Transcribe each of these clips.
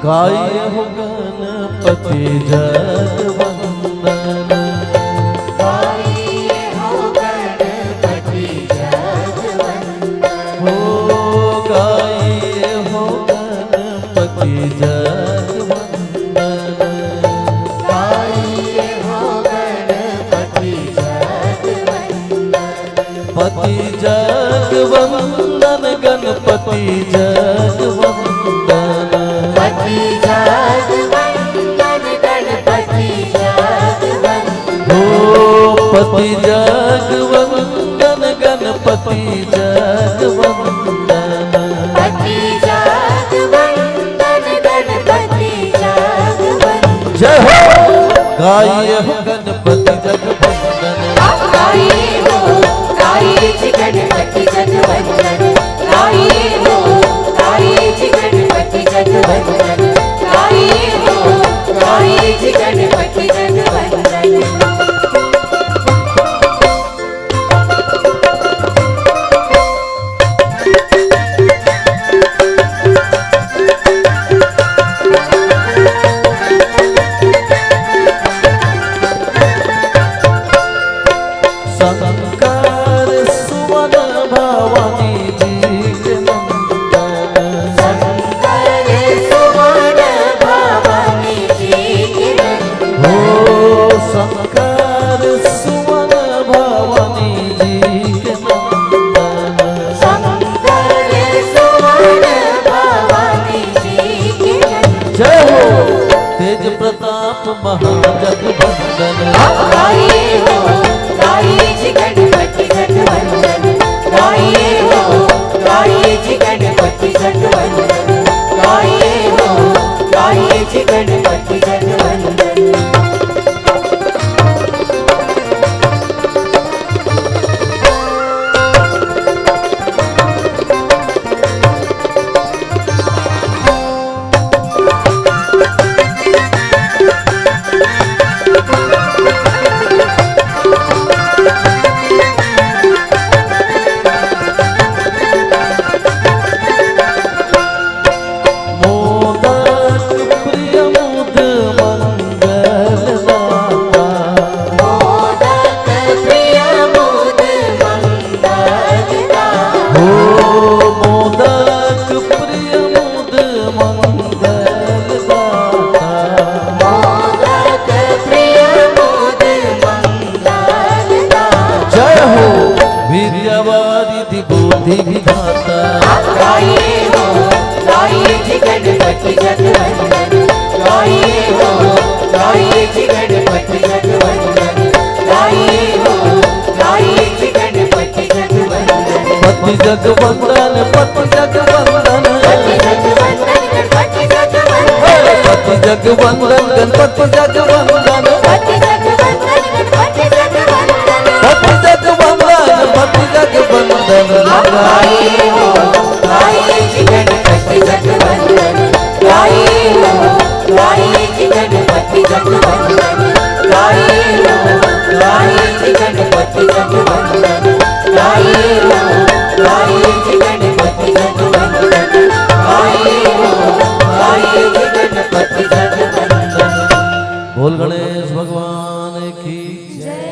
गाय हो गणपति जगवंदन, गाइए हो गणपति जगवंदन, हो गाय हो गणपति जगवंदन, गाइए हो गणपति जगवंदन, पति जगवंदन गणपति जगवंदन, पति जगवंदन गणपति जगवंदन, हो पति जगवंदन गणपति जगवंदन, पति जगवंदन गणपति जगवंदन, जय हो गाय हो गणपति जगवंदन, गाइए हो गाइए जी गणपति जगवंदन, गाइए हो गाइए जी गणपति जगवंदन, गाइए हो गाइए जी गणपति जगवंदन। शंकर सुवन भवानी जी के नंदन, शंकर सुवन भवानी जी के नंदन, हो शंकर सुवन भवानी जी के नंदन, शंकर सुवन भवानी जी के नंदन, जय हो तेज प्रताप महाजगवंदन, गाइए हो गाइए जी गणपति जगवंदन, गाइए हो गाइए जी गणपति जगवंदन, गाइए हो गाइए जी गणपति जगवंदन। मोदक प्रिय मुद मंगलदाता, मोदक प्रिय मुद मंगलदाता, हो मोदक प्रिय मुद मंगलदाता, मोदक प्रिय मुद मंगलदाता, जय हो वीर्यवारिधि बुद्धि विधाता, गाइए हो गाइए जी गणपति जगवंदन, गाइए हो गाइए जी गणपति जगवंदन, गाइए हो गाइए जी गणपति जगवंदन, पति जगवंदन पति जगवंदन, पति जगवंदन गणपति जगवंदन, पति जगवंदन गणपति जगवंदन, पति जगवंदन गणपति जगवंदन, पति जगवंदन पति जगवंदन, गाइए हो गाइए जी गणपति जगवंदन, गाइए हो गाइए जी गणपति जगवंदन, गाइए हो गाइए जी गणपति जगवंदन, गाइए हो गाइए जी गणपति जगवंदन, गाइए हो गाइए जी गणपति जगवंदन। बोल गणेश भगवान की जय।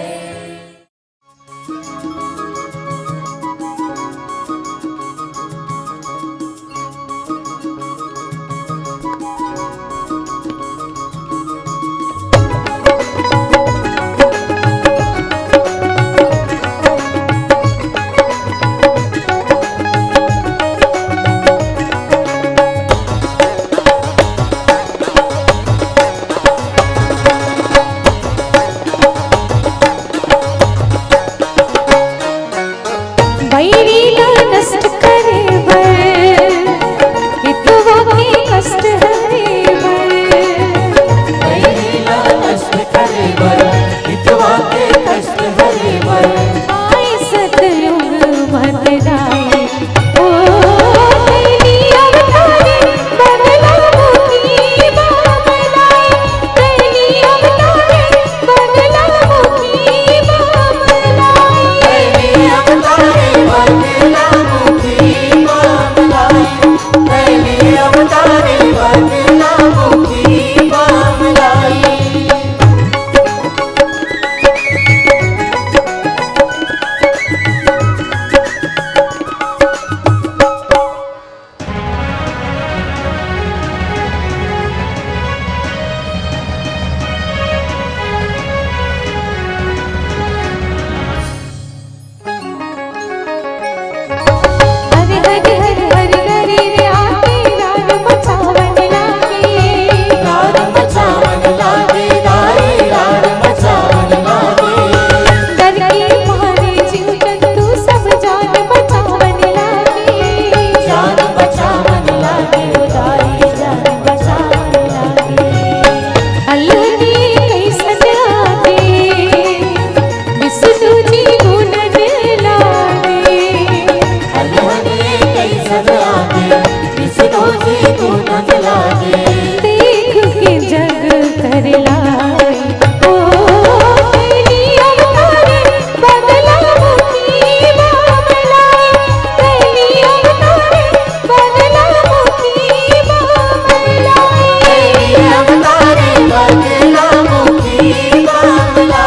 जी तू न लागे देख के जग कर लाई ओ तेरी अवतारे बदला मुखी बाबला तेरी अवतारे बदला मुखी बाबला तेरी अवतारे बदला मुखी बाबला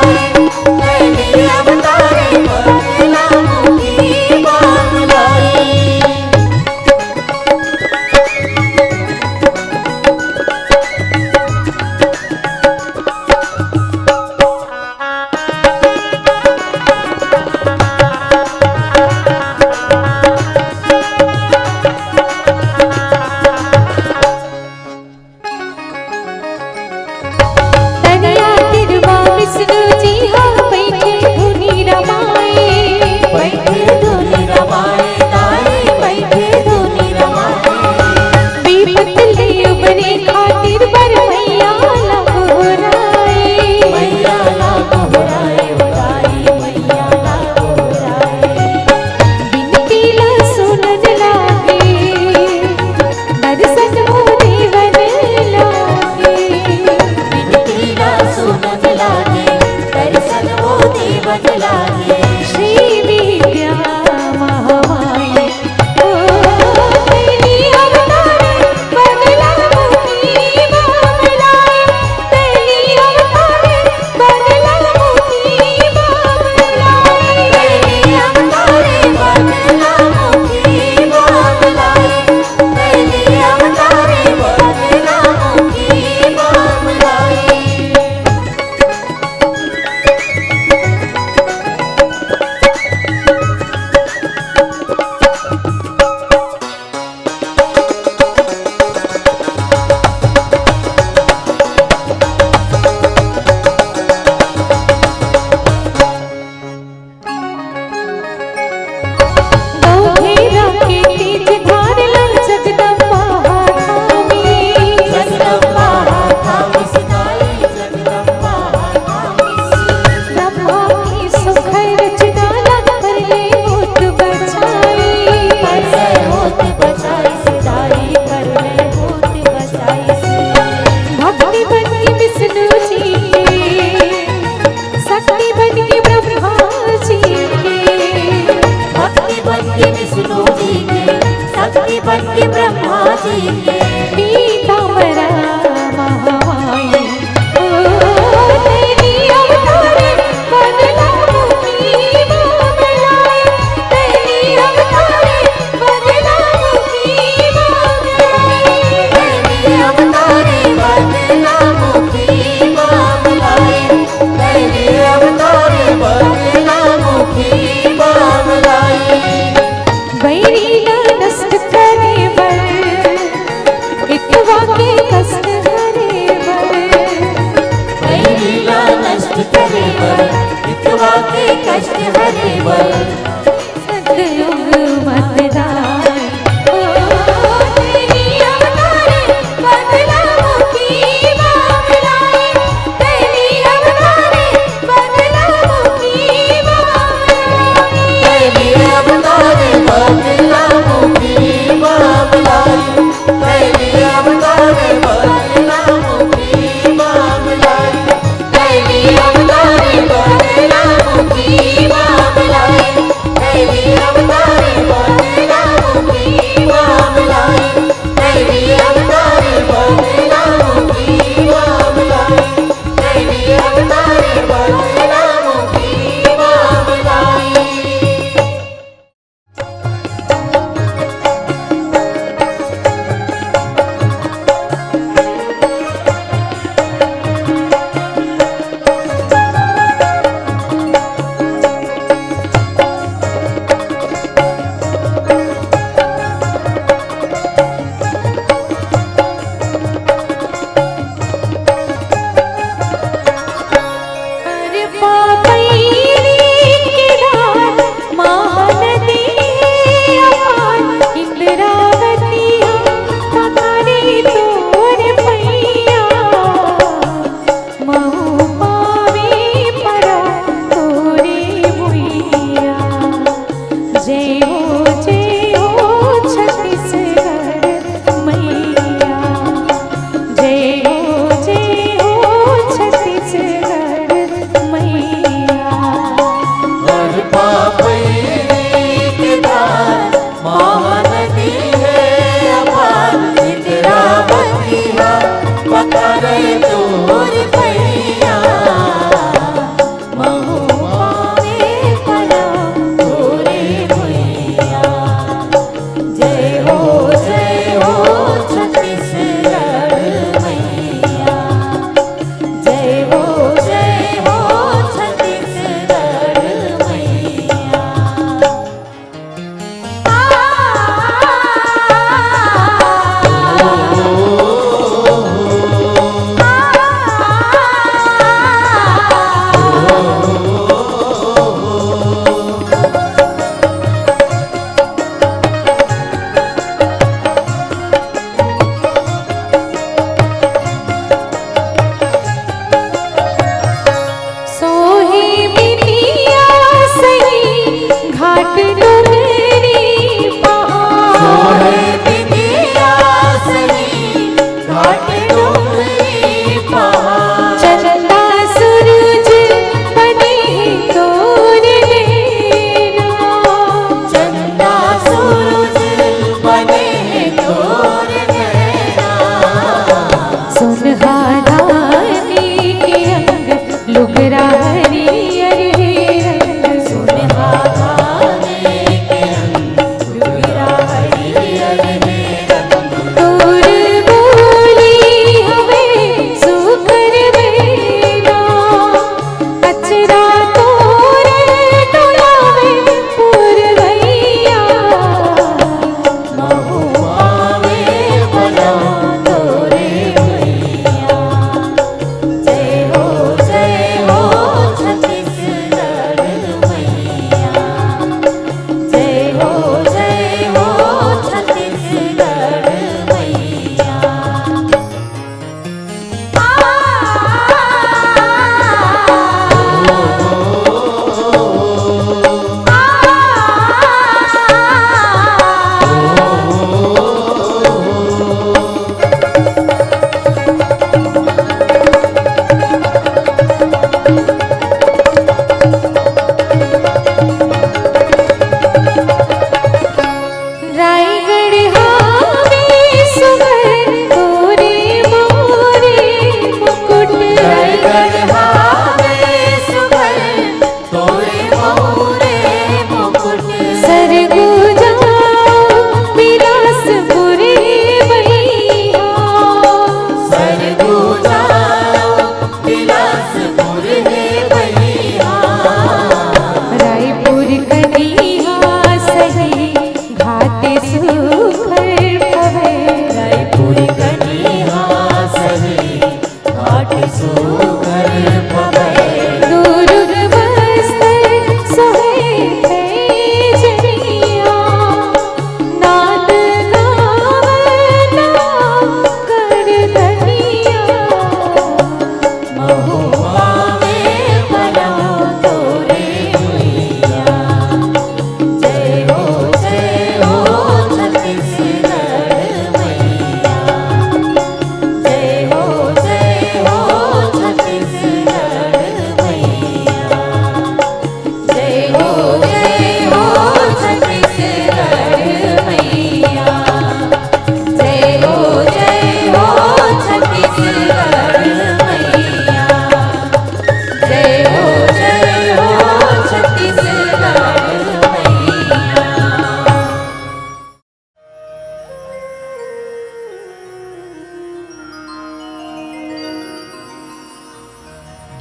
तेरी अवतारे बदला मुखी बाबला तनिया तिरवा विष्णु जी हाँ बैठे धुनी रमाए बैठे धुनी रमाए ताई बैठे धुनी रमाए विपत ले उबरे खातिर बर मैया लहराए मैया ला दोहराए ताई मैया ला दोहराए बिनती ला सुनन लागे दर्शन मोदी बन लागे बिनती ला सुनत लागे दर्शन मोती बन लागे श्री विद्या महामाई ओ तेरी अवतारे बदला मुखी बाबला तेरी अवतारे बदला मुखी बाबला तेरी अवतारे बदला मुखी बाबला तेरी अवतारे बदला मुखी बाबला गौधेरा के तीज धार लन जगदम्बा धामी जगदम्बा थामी सिताई जगदम्बा थामी ब्रह्मा की सुखर रचना लग कर ले होत बचाई कर ले होत बचाई सिताई कर ले होत बचाई भक्ति बन के विष्णु जी के शक्ति बन के ब्रह्मा जी के भक्ति बन के विष्णु जी के शक्ति बन के ब्रह्मा जी के पीताम्बरा महामाई ओ तेरी अवतारे बदला मुखी बाबला तेरी अवतारे बदला मुखी बाबला तेरी अवतारे बदला मुखी बाबला तेरी अवतारे बदला मुखी बाबला वैरी नष्ट करे बर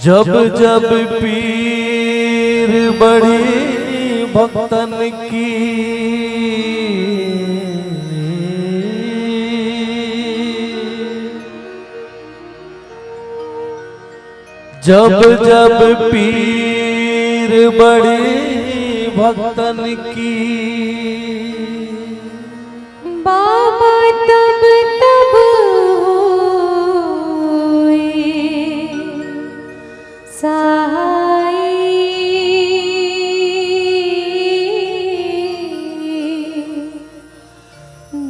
जब जब पीर बड़ी भक्तन की जब जब पीर बड़ी भक्तन की बाबा तब तब हुए सहाय।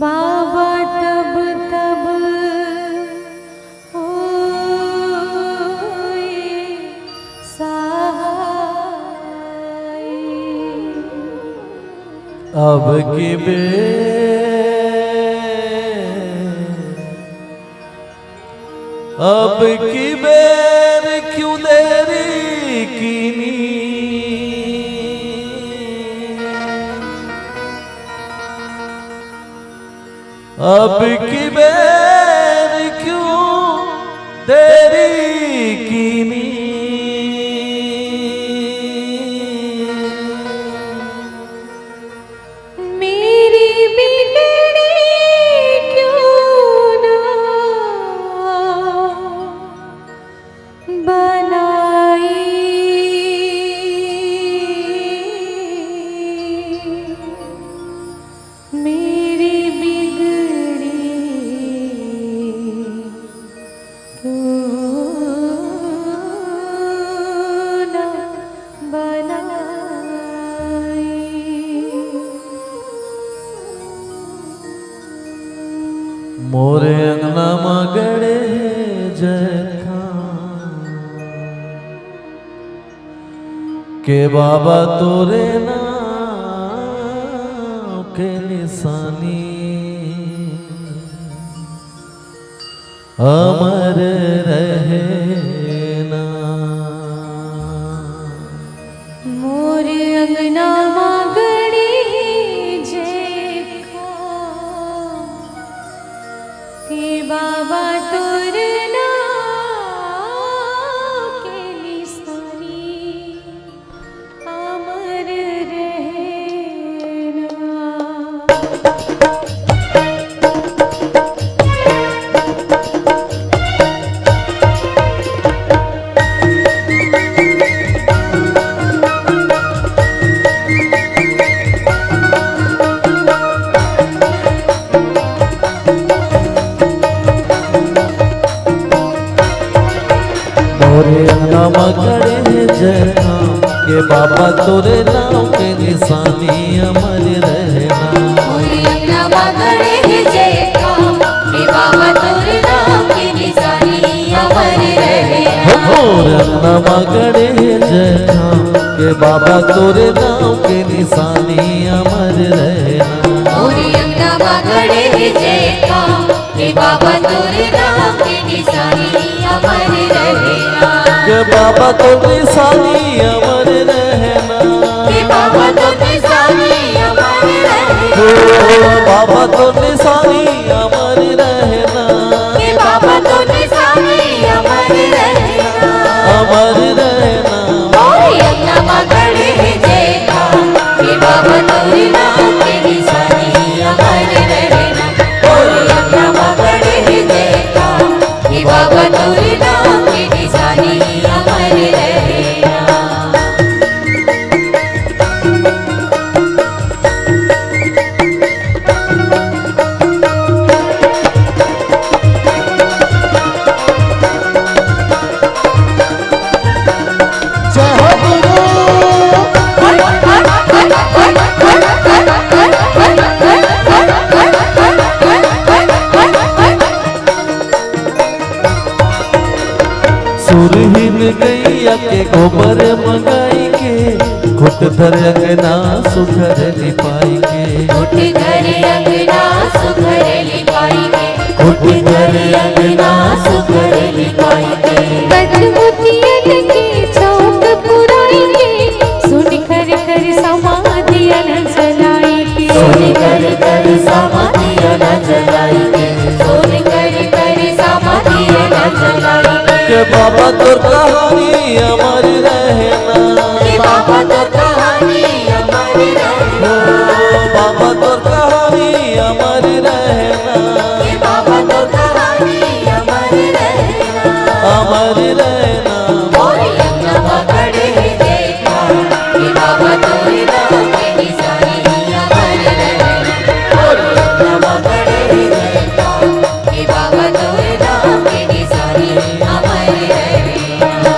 बाबा तब तब हुए सहाय। अब की अब की बेर क्यों देरी कीनी अब की बेर क्यों देरी कीनी मेरी बिगड़ी क्यों ना बनाई। मेरी बिगड़ी क्यों ना बनाई। मोरे अंगना मगड़े जय के बाबा तोरे नाम के निशानी अमर रहे ना। मोर अंगना मागड़ी जेखा के बाबा तोर नाम के निशानी अमर रहना। मोरे अंगना मगड़े जय के बाबा तोरे नाम के निशानी अमर रहना। मोरे अंगना मगड़े जेखा के बाबा तोर नाम के निशानी अमर रहना। मोरे अंगना मगड़े जय के बाबा तोरे नाम के निशानी अमर रहना। मोरे अंगना मगड़े जेखा के बाबा तोर नाम के निशानी अमर रहना। के बाबा तो निशानी अमर रहना। के बाबा तो निशानी अमर रहना। हो बाबा तो निशानी अमर रहना। के बाबा तो निशानी अमर रहना। अमर रहना। मोरे अंगना मगड़े जेखा के बाबा तोर नाम के निशानी अमर रहना। मोरे अंगना मगड़े जेखा के बाबा तोर नाम के निशानी अमर रहना। सुरहीन गैया के गोबर मंगाई के घुट धर अंगना सुघर लिपाई के घुट घर अंगना सुघर लिपाई के घुट घर अंगना सुघर लिपाई के बचमुतियन की चौक पुराई के सुन कर कर समाधियन जलाई के। सोन कर कर समाधिया न जलाई के सोन कर कर समाधिया न जलाई के के बाबा तोर कहानी अमर रहना, कि बाबा तोर कहानी अमर रहना, बाबा तोर कहानी अमर रहना, कि बाबा तोर कहानी अमर रहना, अमर रहना। मोरी अंगना पकड़े देखा, कि बाबा तोरे नाम के निशानी अमर रहना, मोरी अंगना पकड़े देखा, कि बाबा तोरे नाम के निशानी अमर रहना।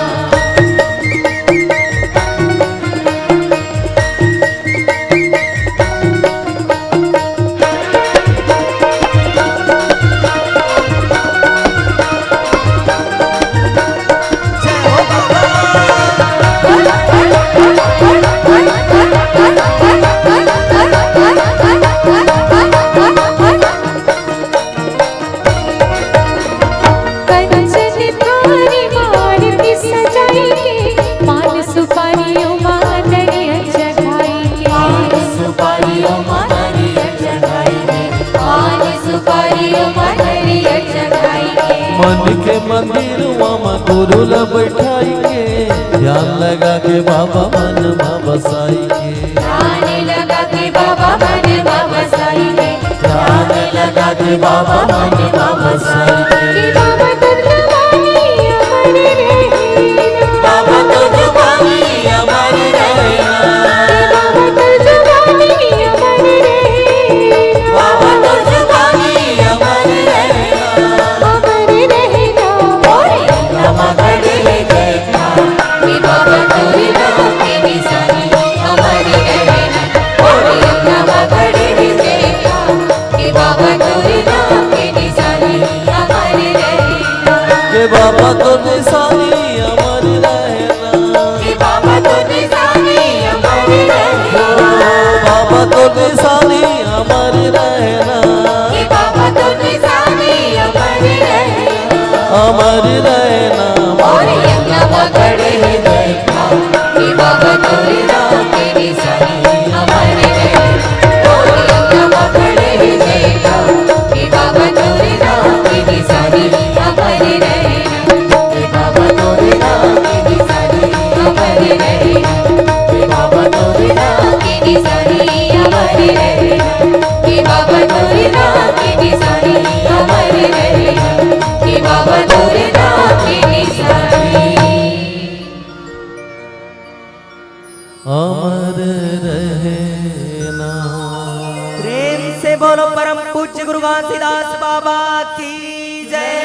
कंचन थारी मारुति सजाई के, पान सुपारियों मानरिया चढ़ाई के, पान सुपारियों मानरिया चढ़ाई के, पान सुपारियों मानरिया चढ़ाई के, मन के मंदिर में गुरु ला बैठाई के, ध्यान लगा के बाबा मन में बसाई के, ध्यान लगा के बाबा मन में बसाई के, ध्यान लगा के बाबा मन में बसाई के, कि बाबा तोर कहानी अमर रहना, बाबा तो जुबानी अमर रहना, कि बाबा तोर जुबानी अमर रहना, बाबा तो जुबानी अमर रहना, अमर रहना। मोरी अंगना पकड़े देखा, कि बाबा तोरे नाम के निशानी अमर रहना, मोरी अंगना पकड़े देखा, कि बाबा तोरे नाम के निशानी अमर रहना, के बाबा तो निशानी अमर रहना, कि बाबा तो निशानी अमर रहना, बाबा तो निशानी अमर रहना, कि बाबा तो निशानी अमर रहना, अमर रहना। मोरी अंगना पकड़े देखा, कि बाबा तोरे नाम के निशानी अमर रहना, मोरी अंगना पकड़े देखा, कि बाबा तोरे नाम के निशानी अमर रहना, कि बाबा तोरे नाम के निशानी अमर रहना, कि बाबा तोरे नाम के निशानी अमर रहना, कि बाबा तोरे नाम के निशानी अमर रहना, कि बाबा तोरे नाम के निशानी अमर रहना। प्रेम से बोलो परम पूज्य गुरु घासीदास बाबा की जय।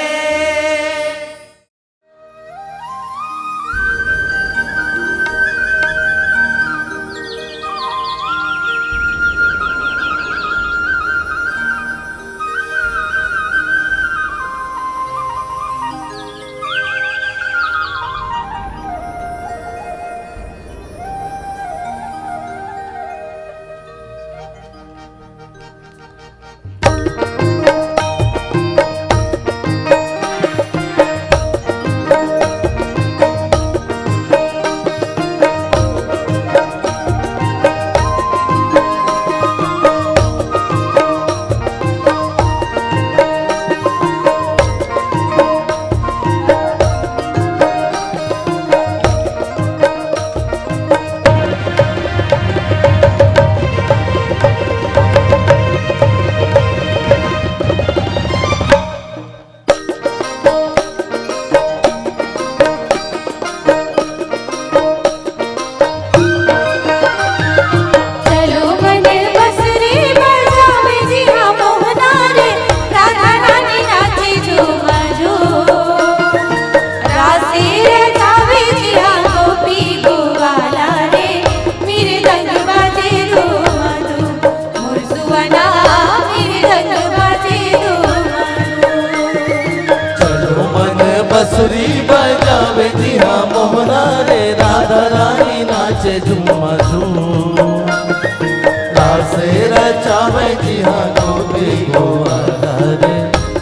बांसुरी बजावे जी हाँ मोहना रे राधा रानी नाचे झूमा झूम रासे रचावे जी हाँ गोपी गोवाला रे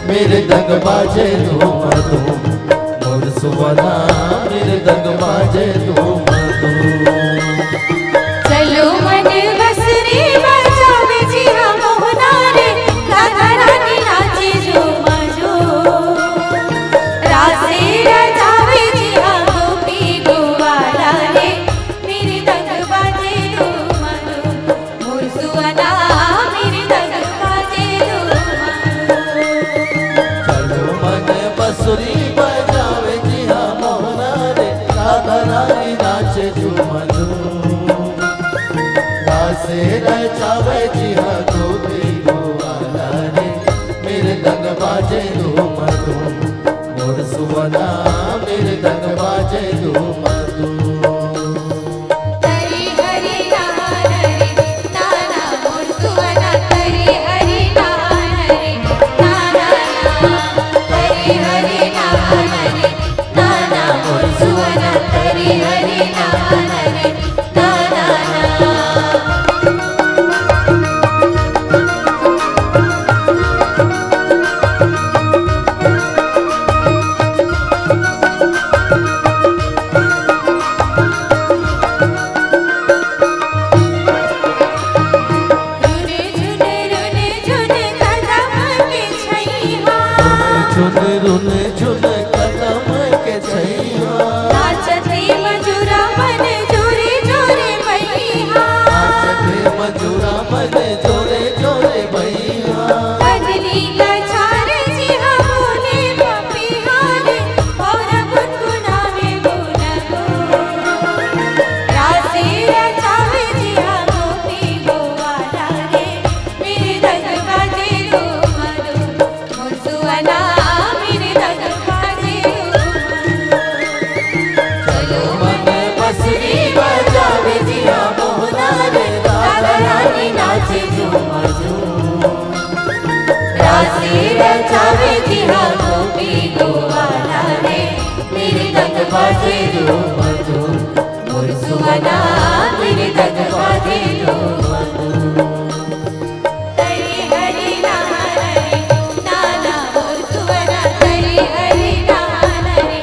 मेरे दंग बाजे धूम धूम मोर सुवना मेरे दंग बाजे धूम धूम। चलो मन बसरी बजावे जी हाँ मोहना रे राधा रानी नाचे झूम झूम रासे रचा बाजे धूम धूम मोर सुवना मृदंग बाजे धूम धूम हरि हरि नाम रे नाना मोर सुवना हरि हरि नाम रे नाना हरि हरि नाम रे नाना मोर सुवना हरि हरि नाम रे नाना रुन झुन कदम के छैया नाचते मजूरा मन जोरे जोरे भैया नाचते मजूरा मन जोरे जोरे भैया बदली का छार जी हाँ बोले पपिहारे और गुनगुनावे गुन रासे रचावे जी हाँ गोपी गोवाला रे मेरे दग बाजे रो मधु मोर सुवना मेरे दग बाजे रो चलो मन बसरी बजावे जी हाँ मोहना रे राधा रानी नाचे झूम झूम रासे रचावे जी हाँ गोपी गोवाला रे मेरे दग बाजे रो मधु मोर सुवना मेरे दग बाजे रो मधु हरि हरि नाम रे नाना मोर सुवना हरि हरि नाम रे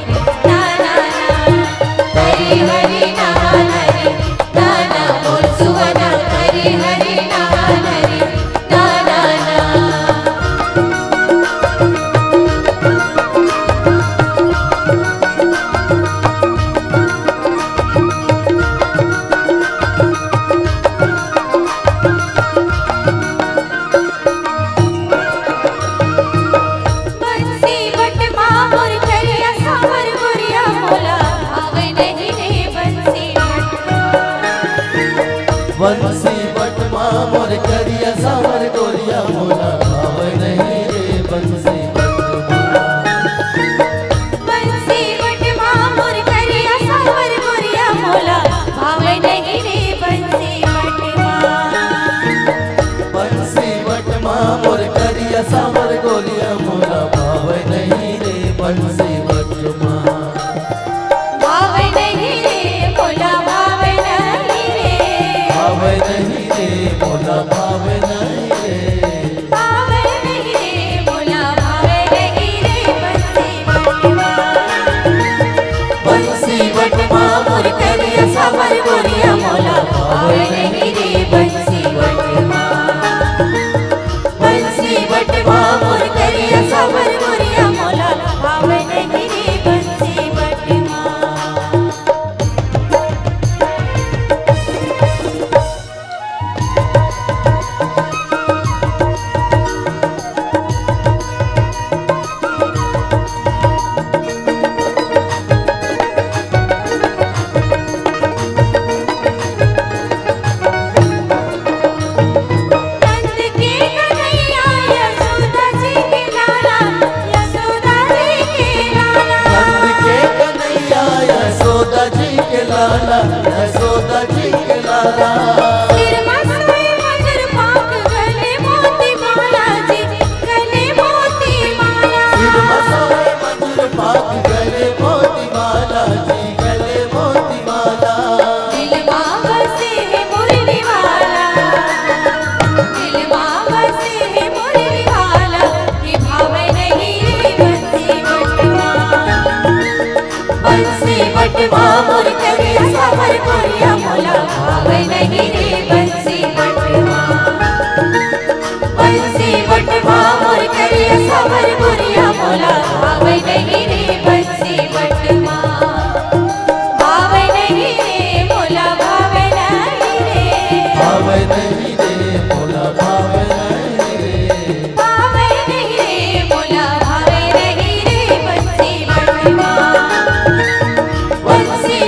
नाना हरि हरि नाम रे नाना मोर सुवना हरि हरि नाम रे नाना बंसी बट मामोर करिया सावर गोरिया मोला आवे नहीं रे बंसी बंसी बटमा मोर करिया सावर गोरिया मोला भाव नहीं रे बंसी बटमा बंसी बट मामोर करिया सावर गोरिया मोला आवे नहीं रे बंसी बंसी बटमा मोर करिया सावर गोरिया मोला भाव नहीं रे बंसी बटमा आवे नहीं रे मोला आवे नहीं रे भाव नहीं रे मोला भाव नहीं रे आवे नहीं रे मोला आवे नहीं रे बंसी बटमा मोर करिया सावर गोरिया मोला आवे नहीं रे बंसी बटमा मोर करिया सावर गोरिया मोला आवे नहीं रे बंसी बटमा नंद के कन्हैया यशोदा जी के लाला यशोदा जी के लाला नंद के कन्हैया यशोदा जी के लाला यशोदा जी के लाला सिर मसोए मजर पाक गले मोती माला जी गले मोती माला सिर मसोए मधुर पाक गले मोती माला जी गले मोती माला दिल बसे है मुरली वाला दिल बसे है मुरली वाला कि भावे नहीं रे बंसी बटवा मोर करिया सावर गोरिया मोला भावे नहीं रे बंसी बटवा मोर करिया सावर गोरिया मोला भावे नहीं रे बंसी बटवा भावे नहीं रे मोला भावे नहीं रे भाव नहीं रे मोला भाव नहीं रे भावे नहीं रे मोला भावे नहीं रे बंसी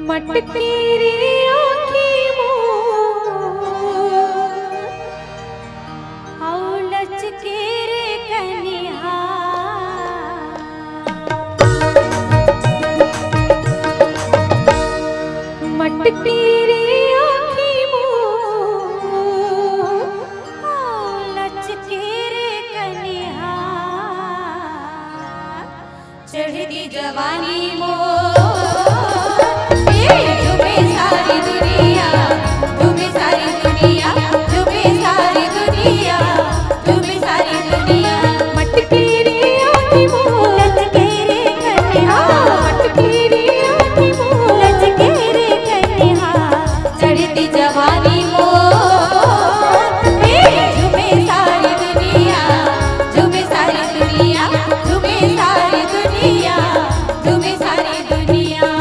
मटकी रे आँखी मोर औ लचके रे कनिहा मटकी रे आँखी मोर औ लचके रे कनिहा चढ़ती जवानी मोर तुम्हें सारी दुनिया तुम्हें सारी दुनिया तुम्हें सारी दुनिया तुम्हें सारी दुनिया मटकी रे आँखी मोर लचके रे कन्या मटकी रे आँखी मोर लचके रे कन्या चढ़ती जवानी मोर तुम्हें सारी दुनिया तुम्हें सारी दुनिया तुम्हें सारी दुनिया तुम्हें सारी दुनिया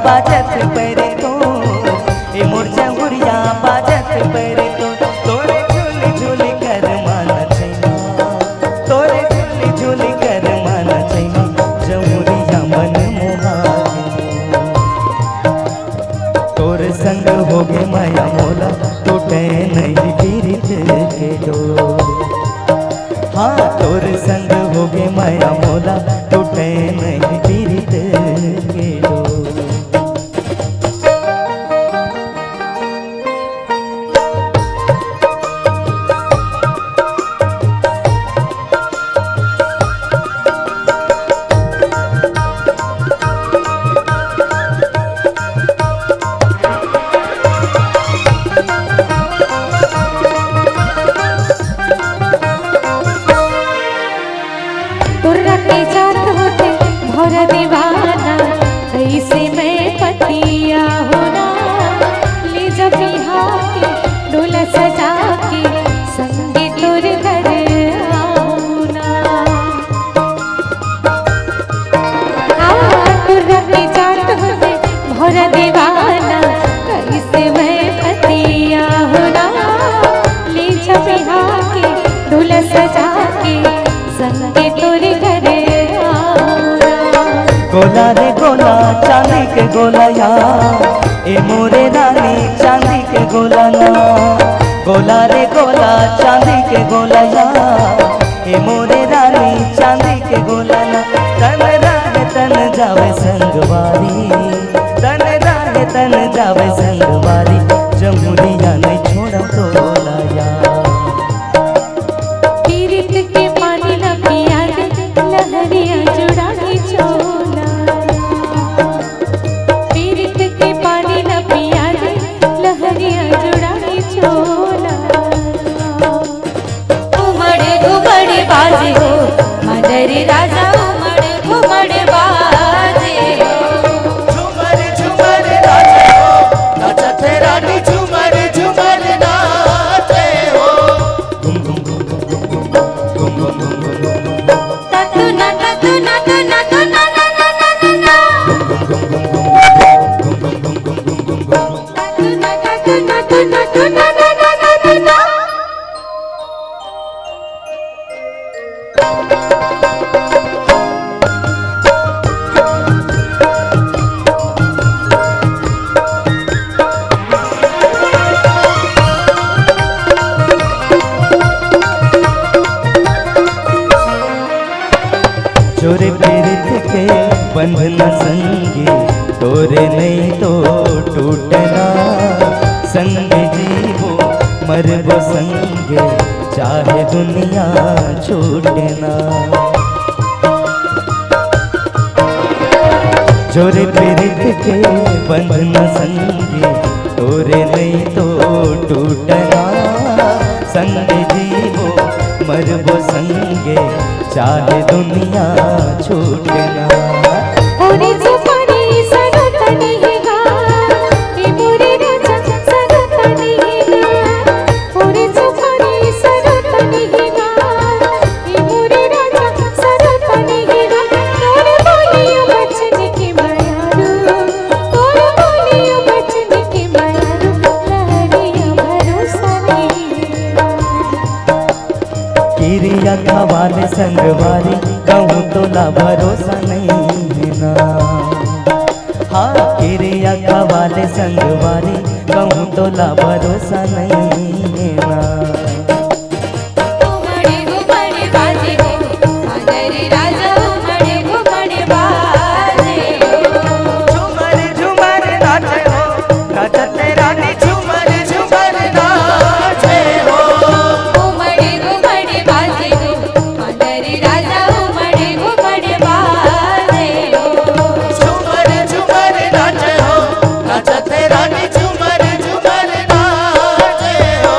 बाजत पर तो ए मोर जमुरिया बाजत पर तो तोरे झूली झूली कर माना छैना तोरे झूली झूली कर माना छैना जमुरिया मन मोहाए तोर संग होगे माया मोला टूटे नहीं पीरित के डोर हाँ तोर संग होगे माया मोला टूटे नहीं पीरित के डोर तुर्रा के जात होते भौर दीवाना कैसे मैं पतिया होना ले जब के डोला सजा के संगे तुर घर आऊना तुर्रा के जात होते भौर दीवाना कैसे मैं पतिया होना ले जब के डोला सजा के संगे तोरे घरे आऊना गोला रे गोला चांदी के गोला या ए मोरे रानी चांदी के गोला ना गोला रे गोला चांदी के गोला या ए मोरे रानी चांदी के गोला ना तन राहे तन जावे संगवारी तन राहे तन जावे संगवारी जमुरिया नहीं छोड़ा तोला या पीरित के पानी न पिया दे लहरिया जुड़ाई चोला पीरित के पानी न पिया दे लहरिया जुड़ाई चोला घुमड़े घुमड़े बाजे हो मदरी राजा घुमड़े घुमड़े बाजे हो झूमर झूमर नाचे हो नाचत रानी झूमर झूमर नाचे हो घुम घुम घुम घुम घुम घुम घुम घुम घुम ततु ना ततु ना तु ना तु ना ना ना ना ना ततु ना ततु ना तु ना तु ना ना ना ना ना चोरे पीरित के बंधना संगी तोरे नहीं तो टूटना संग जीवो मरबो संगे चाहे दुनिया छूटना चोरे पीरित के बंधना संगी तोरे नहीं तो टूटना संग जीवो मरबो संगे चाहे दुनिया छूटना ओरे सुपारी सनत नहीं गा ए मोरे राजा सनत नहीं गा ओरे सुपारी सनत नहीं गा ए मोरे राजा सनत नहीं गा तोरे बोलियो बचन की मायारू तोरे बोलियो बचन की मायारू लहरिया भरोसा नहीं किरिया खवाले संगवारी कहूँ तो ला भरोसा नहीं है ना हाँ किरिया खवाले संगवारी कहूँ तो ला भरोसा नहीं है ना घुमड़े घुमड़े बाजे हो मदरी राजा घुमड़े घुमड़े बाजे हो झूमर झूमर नाचे हो नाचत रानी झूमर झूमर नाचे हो घुमड़े घुमड़े बाजे हो मदरी राजा घुमड़े घुमड़े बाजे हो झूमर झूमर नाचे हो नाचत रानी झूमर झूमर नाचे हो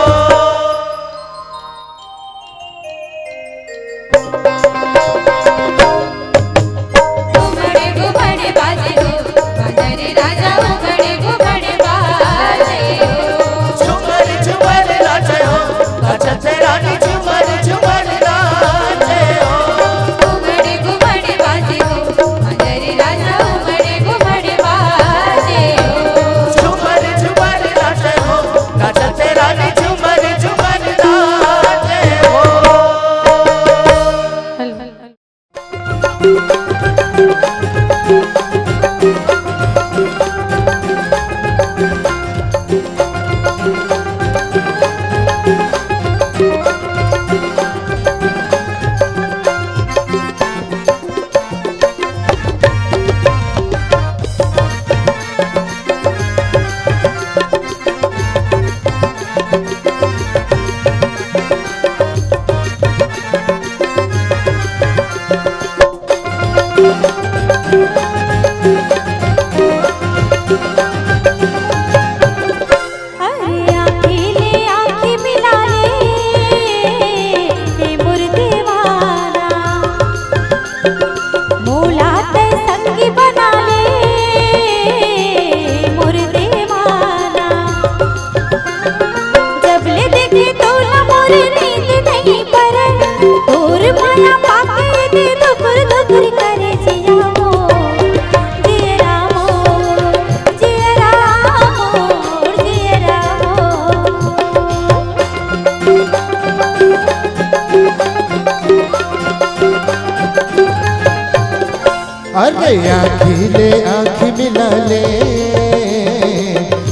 अरे आखिले आँख मिला ले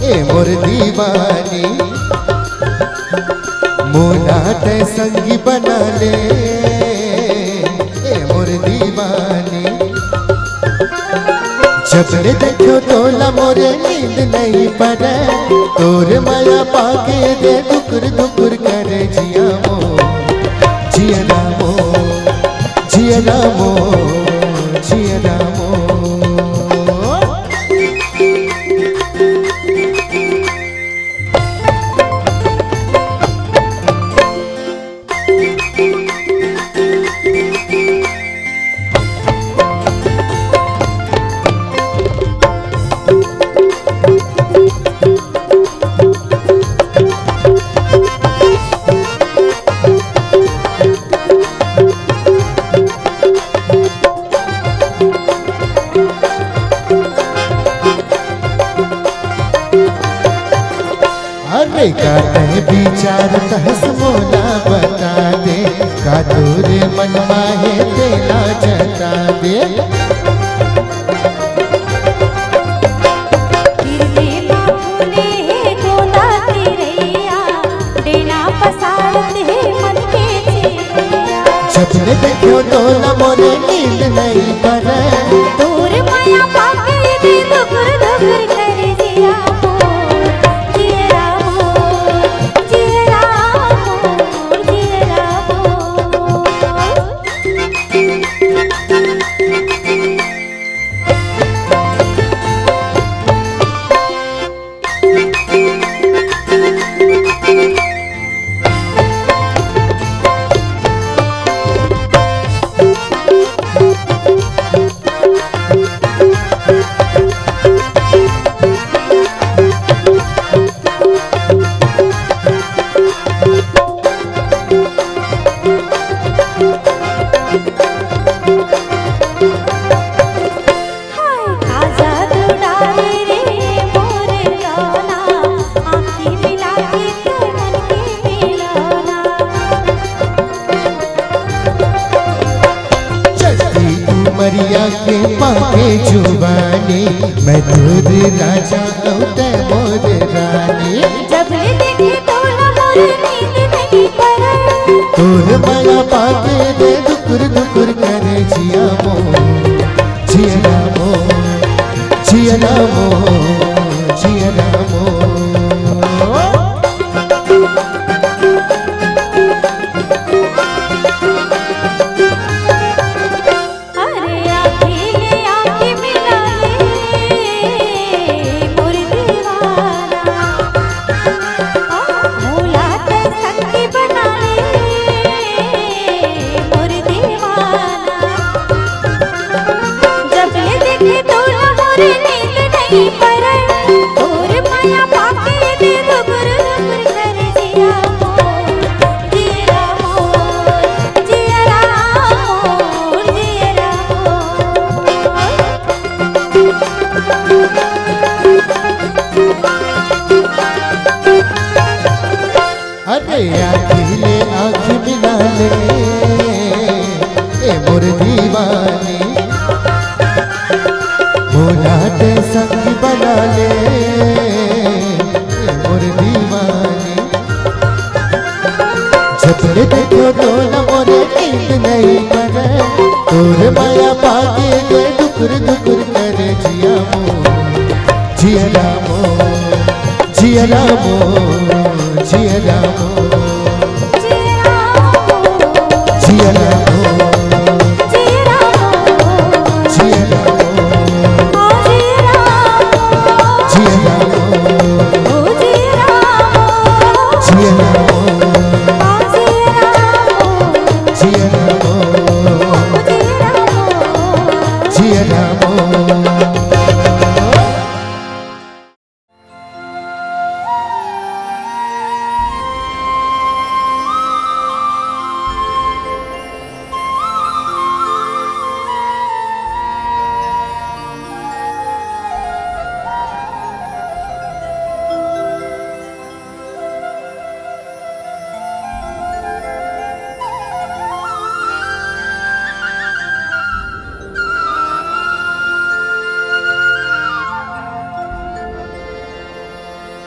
ए मोर दीवानी, मोला ते संगी बना ले ए मोर दीवानी। जबले देखो तोला मोरे नींद नहीं पड़े, तोर माया पाके दे दुकुर दुकुर करे जिया मो, जिया रामो, जिया रामो, जिया रामो। अरे का तह विचार तहस मोला बता दे, का तोरे मन माहे तेला जता दे। गिरले बाबूले हे गोला तेरैया, देना पसारत है मन के चिड़ैया। जबले देखो तोला मोरे नींद नहीं पड़े, तोर माया पाके दे दुकुर दुकुर करे जिया मोर, जिया मोर, जिया मोर, जिया मोर। मरिया के पाके जुबानी, मैं दूध राजा औते मोर रानी। जबले देखे तोला मोरे नींद नहीं पड़े, तोर माया पाके दे दुकुर दुकुर करे जिया मो, जिया मो, जिया मो, जिया मो। अरे आखिले आँख मिला ले मोर दीवाना, मोला ते संगी बना ले मोर दीवाना। जबले देखे तोला मोरे नींद नहीं पड़े, तोर माया पाके दे दुकुर दुकुर करे जिया मोर, जिया मोर, जिया मोर, जिया अरे आखिले आँख मिला ले ए मोर दीवानी, मोला ते संग बना ले ए मोर दीवानी। जबले देखो तोला मोरे नींद नहीं पड़े, तोर माया पाके दे दुकुर दुकुर करे जिया मो, जिया मो, जिया मो, जिया मो, जिया मो,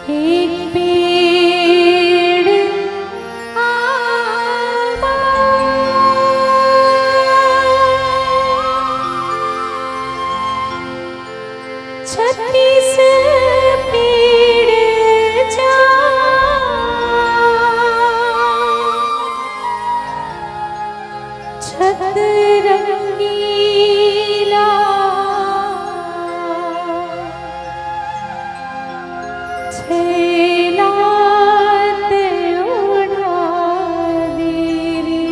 एक पेड़ आमा, 36 पेड़ छत रंगीला, छेलात उड़ा दे रे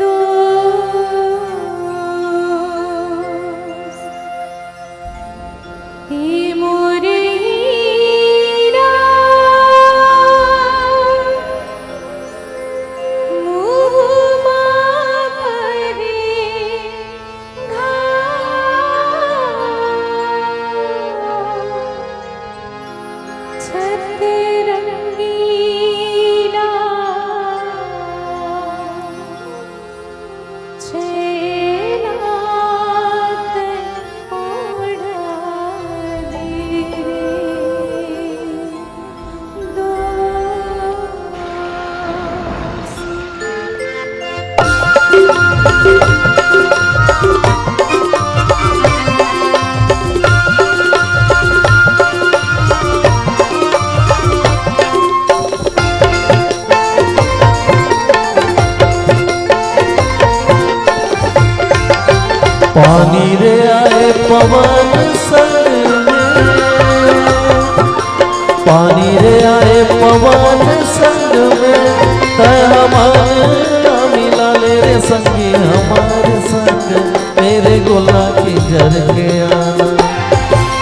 दोस्त, हे मोर हीरा मुँहमा परे घाव, छत रंगीला, छेलात उड़ा दे रे पानी रे आए पवन संग में, पानी रे आए पवन संग में, तय हमारा मिला ले रे संगी हमारे संग, मेरे गोला की जर के आना,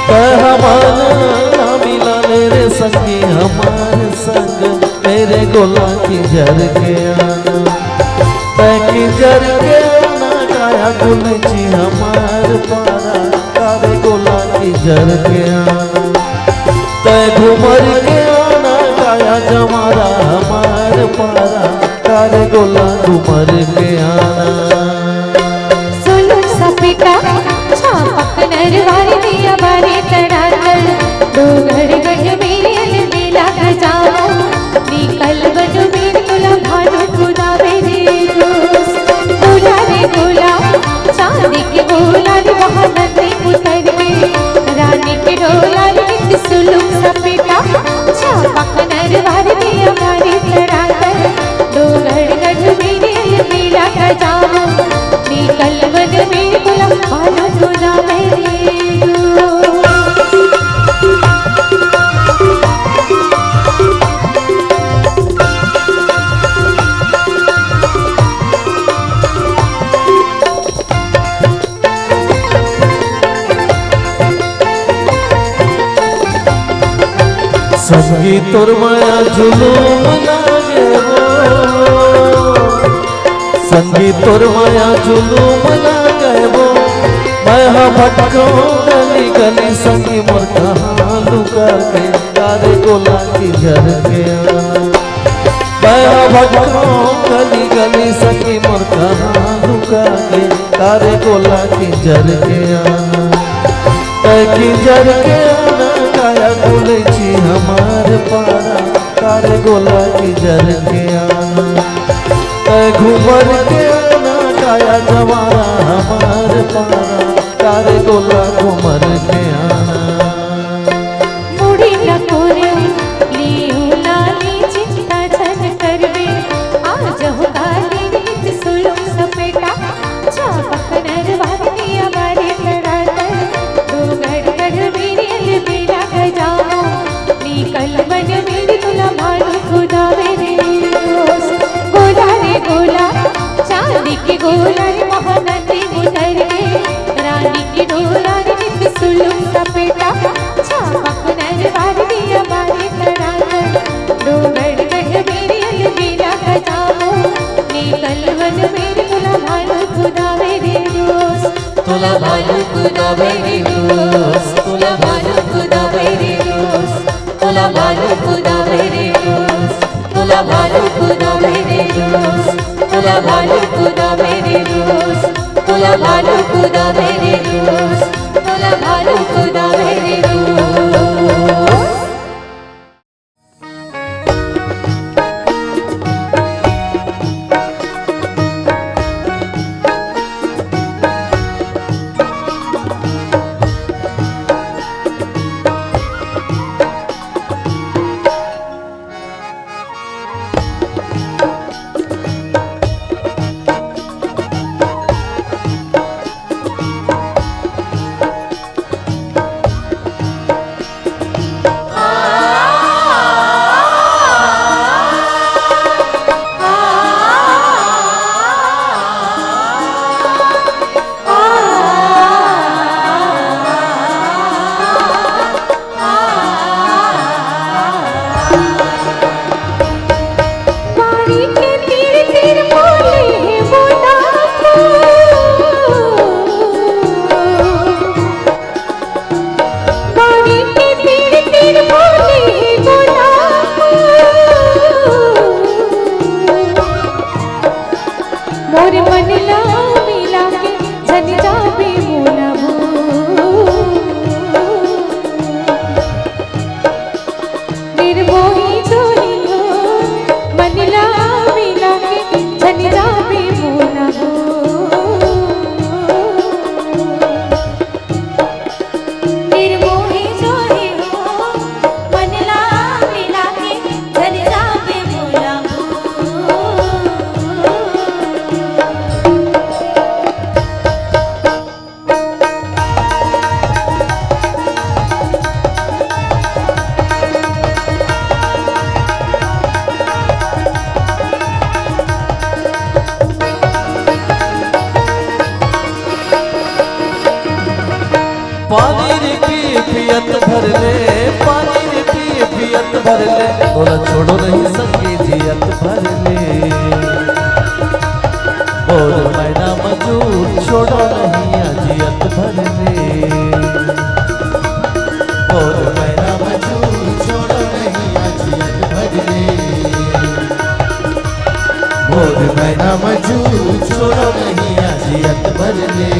तय हमारा मिला ले रे संगी हमारे संग, मेरे गोला की जर के आना, तय की जर के आना काया गुलची हमार पारा, कारे गोला की जर के आना, तय घुमर के आना काया जमारा हमार पारा, कारे गोला घुमर के आना। सोलू सपेटा छापक नरवारी दिया बारे तड़ाकर, डोगर गढ़ मेरे अलबेला गजाओ, निकल बन मेरे तुला भानु खुदा मेरे दोस्त, गोला रे गोला चांदी के गोला रे महानदी उतर गए, रानी के डोला रे नित सोलू सपेटा छापक नरवारी दिया बारे तड़ाकर, डोगर गढ़ मेरे अलबेला गजाओ, निकल बन मेरे तुला भानु खुदा मेरे दोस्त। संगी तोर माया जुलूम लागे वो, संगी तोर माया जुलूम लागे वो, मैं भटको गली गली संगी मोर कहाँ लुका के, तारे गोला की जर के आना, मैं भटको गली गली संगी मोर कहाँ लुका के, तारे गोला की जर के आना, तय की जर के आना काया गुलची हमार पारा, तारे गोला की जर के आना, तय घुमर के आना काया जमारा हमार पारा, तारे गोला घुमर के आना। मुड़ी लकोरे लियो लाली चिंता छन करवे, आज हो काली नित सोलू सपेटा छापक नरवारी दिया बारे तड़ाकर, डोगर गढ़ मेरे अलबेला गजाओ, निकल बन मेरे तुला भानु खुदा मेरे दोस्त, गोला रे गोला चांदी के गोला रे महानदी उतर गए, रानी के डोला रे नित सोलू सपेटा छापक नरवारी दिया बारे तड़ाकर, डोगर गढ़ मेरे अलबेला गजाओ, निकल बन मेरे तुला भानु खुदा मेरे दोस्त, तुला भानु खुदा मेरे दोस्त, तुला भानु खुदा मेरे दोस्त, तुला भानु खुदा मेरे दोस्त, तुला भानु खुदा मेरे दोस्त, तुला भानु खुदा मेरे दोस्त, तुला भानु खुदा मेरे दोस्त, तुला भानु खुदा मेरे दोस्त। पियत भर ले, पानी रे पिए पियत भर ले, बोला छोड़ो नहीं सके जियत भर ले। और मैना मजूर छोड़ो नहीं जियत भर ले, और मैना मजूर छोड़ो नहीं जियत भर ले, और मैना मजूर छोड़ो नहीं जियत भर ले।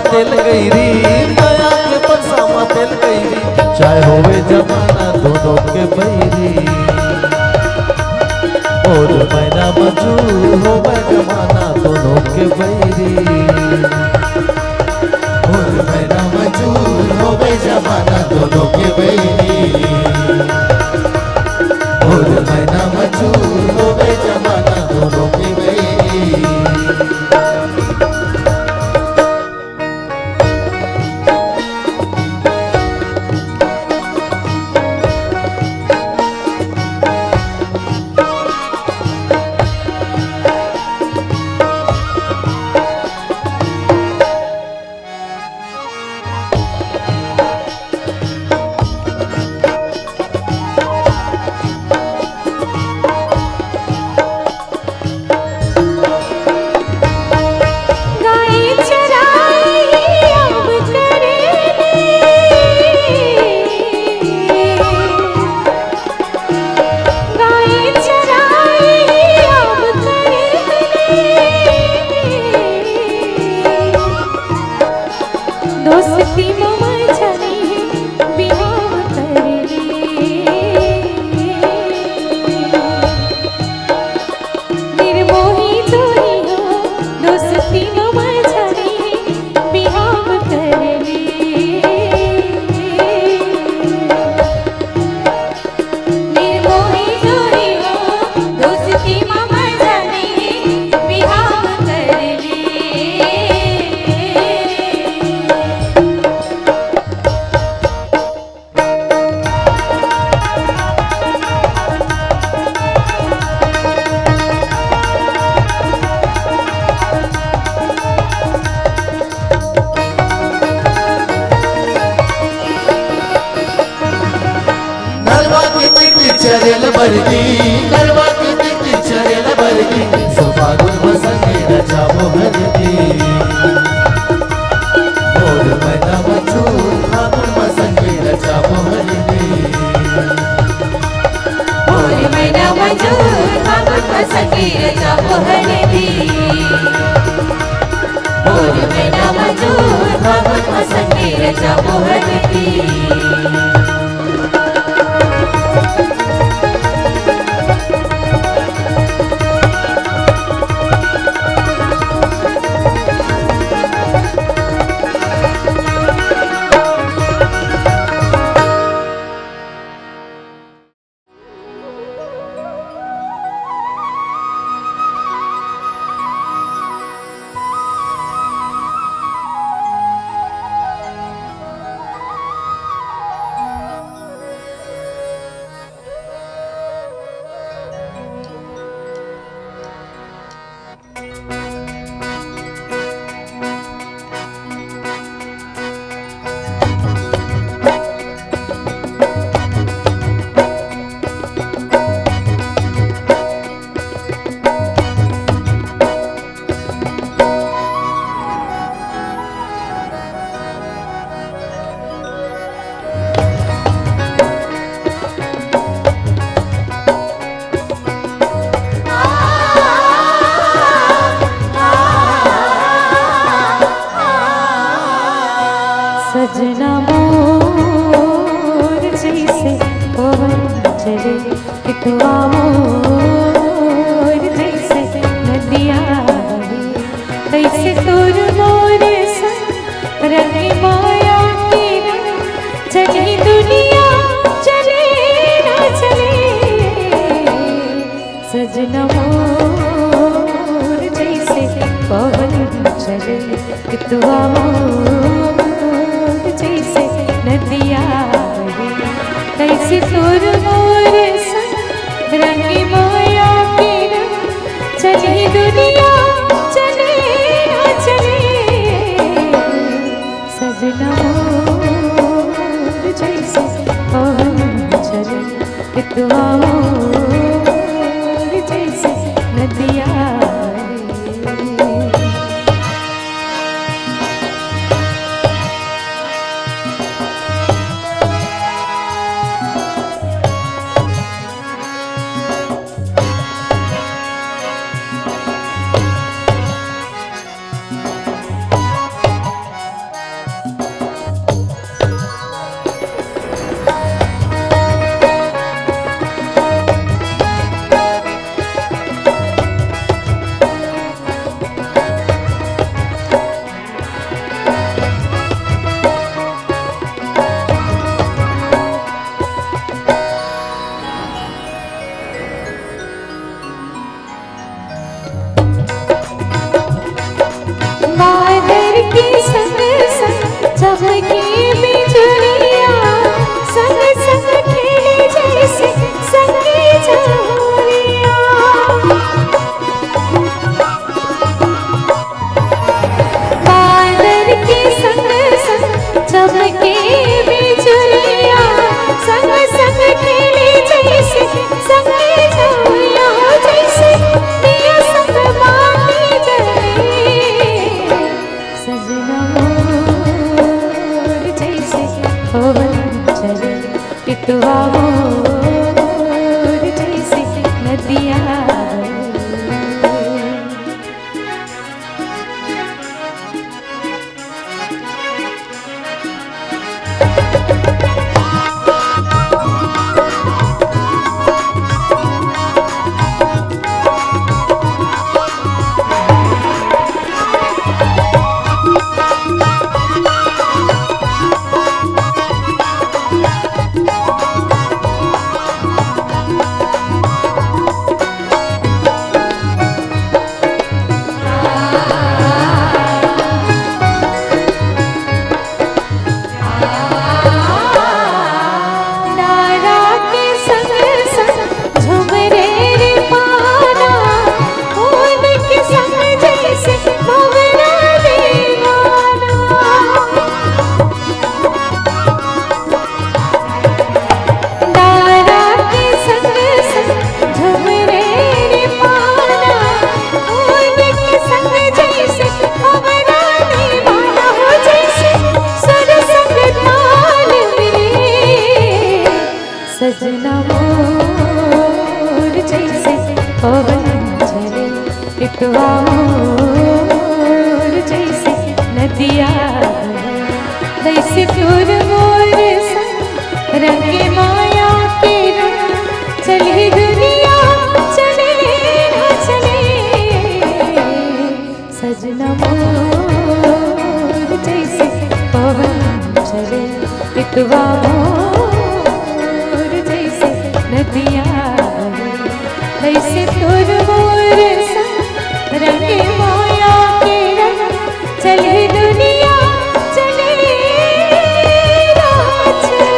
तेल गईरी, माया के परसामा तेल गईरी, चाहे होवे जमाना दोनों के बैरी। और मैना मजूर होवे जमाना दोनों के बैरी, और मैना मजूर होवे जमाना दोनों के बैरी, और मैना मजूर होवे जमाना दोनों के बैरी। चरेल बरदी करवा की तिथि चरेल बरदी सुफागुन बसंगे रचावो भरदी और मैना मजूर फागुन बसंगे रचावो भरदी और मैना मजूर फागुन बसंगे रचावो भरदी और मैना मजूर फागुन बसंगे रचावो भरदी। मोर जैसे नदिया बहे तैसे तोर मोर संग रंग माया के रंग चली दुनिया चले ना चले सजना मोर जैसे पवन चले कितवा मोर जैसे नदिया बहे तैसे तोर मोर संग रंग माया के रंग चली दुनिया चले ना चले सजना मोर जैसे पवन चले कितवा मोर जैसे नदिया बादर की संग संग चमके बिजुलिया संग संग खेले जैसे संगे झूलिया बादर की संग संग चमके बिजुलिया संग संग खेले जैसे संगे झूलिया जैसे दिया संग बाती जले सजना मोर जैसे पवन चले कितवा मोर जैसे नदिया नारा के संग संग झुमरे रे पाना फूल के संग जैसे भंवरा दीवाना नारा के संग संग झुमरे रे पाना फूल के संग जैसे भंवरा दीवाना हो जैसे सुर संग ताल मिले सजना मोर जैसे पवन चले कितवा मोर जैसे नदिया बहे तैसे तोर मोर संग रंग माया के रंग चली दुनिया चले ना चले सजना मोर जैसे पवन चले कितवा मोर जैसे नदिया बहे तैसे तोर मोर संग रंग माया के रंग चले दुनिया चले ना चले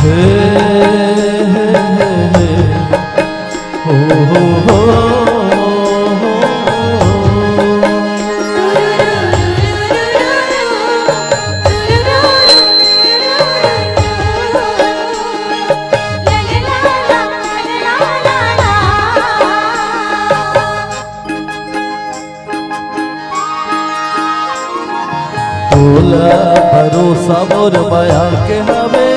हे हो हो तोला भरोसा मोर माया के हवे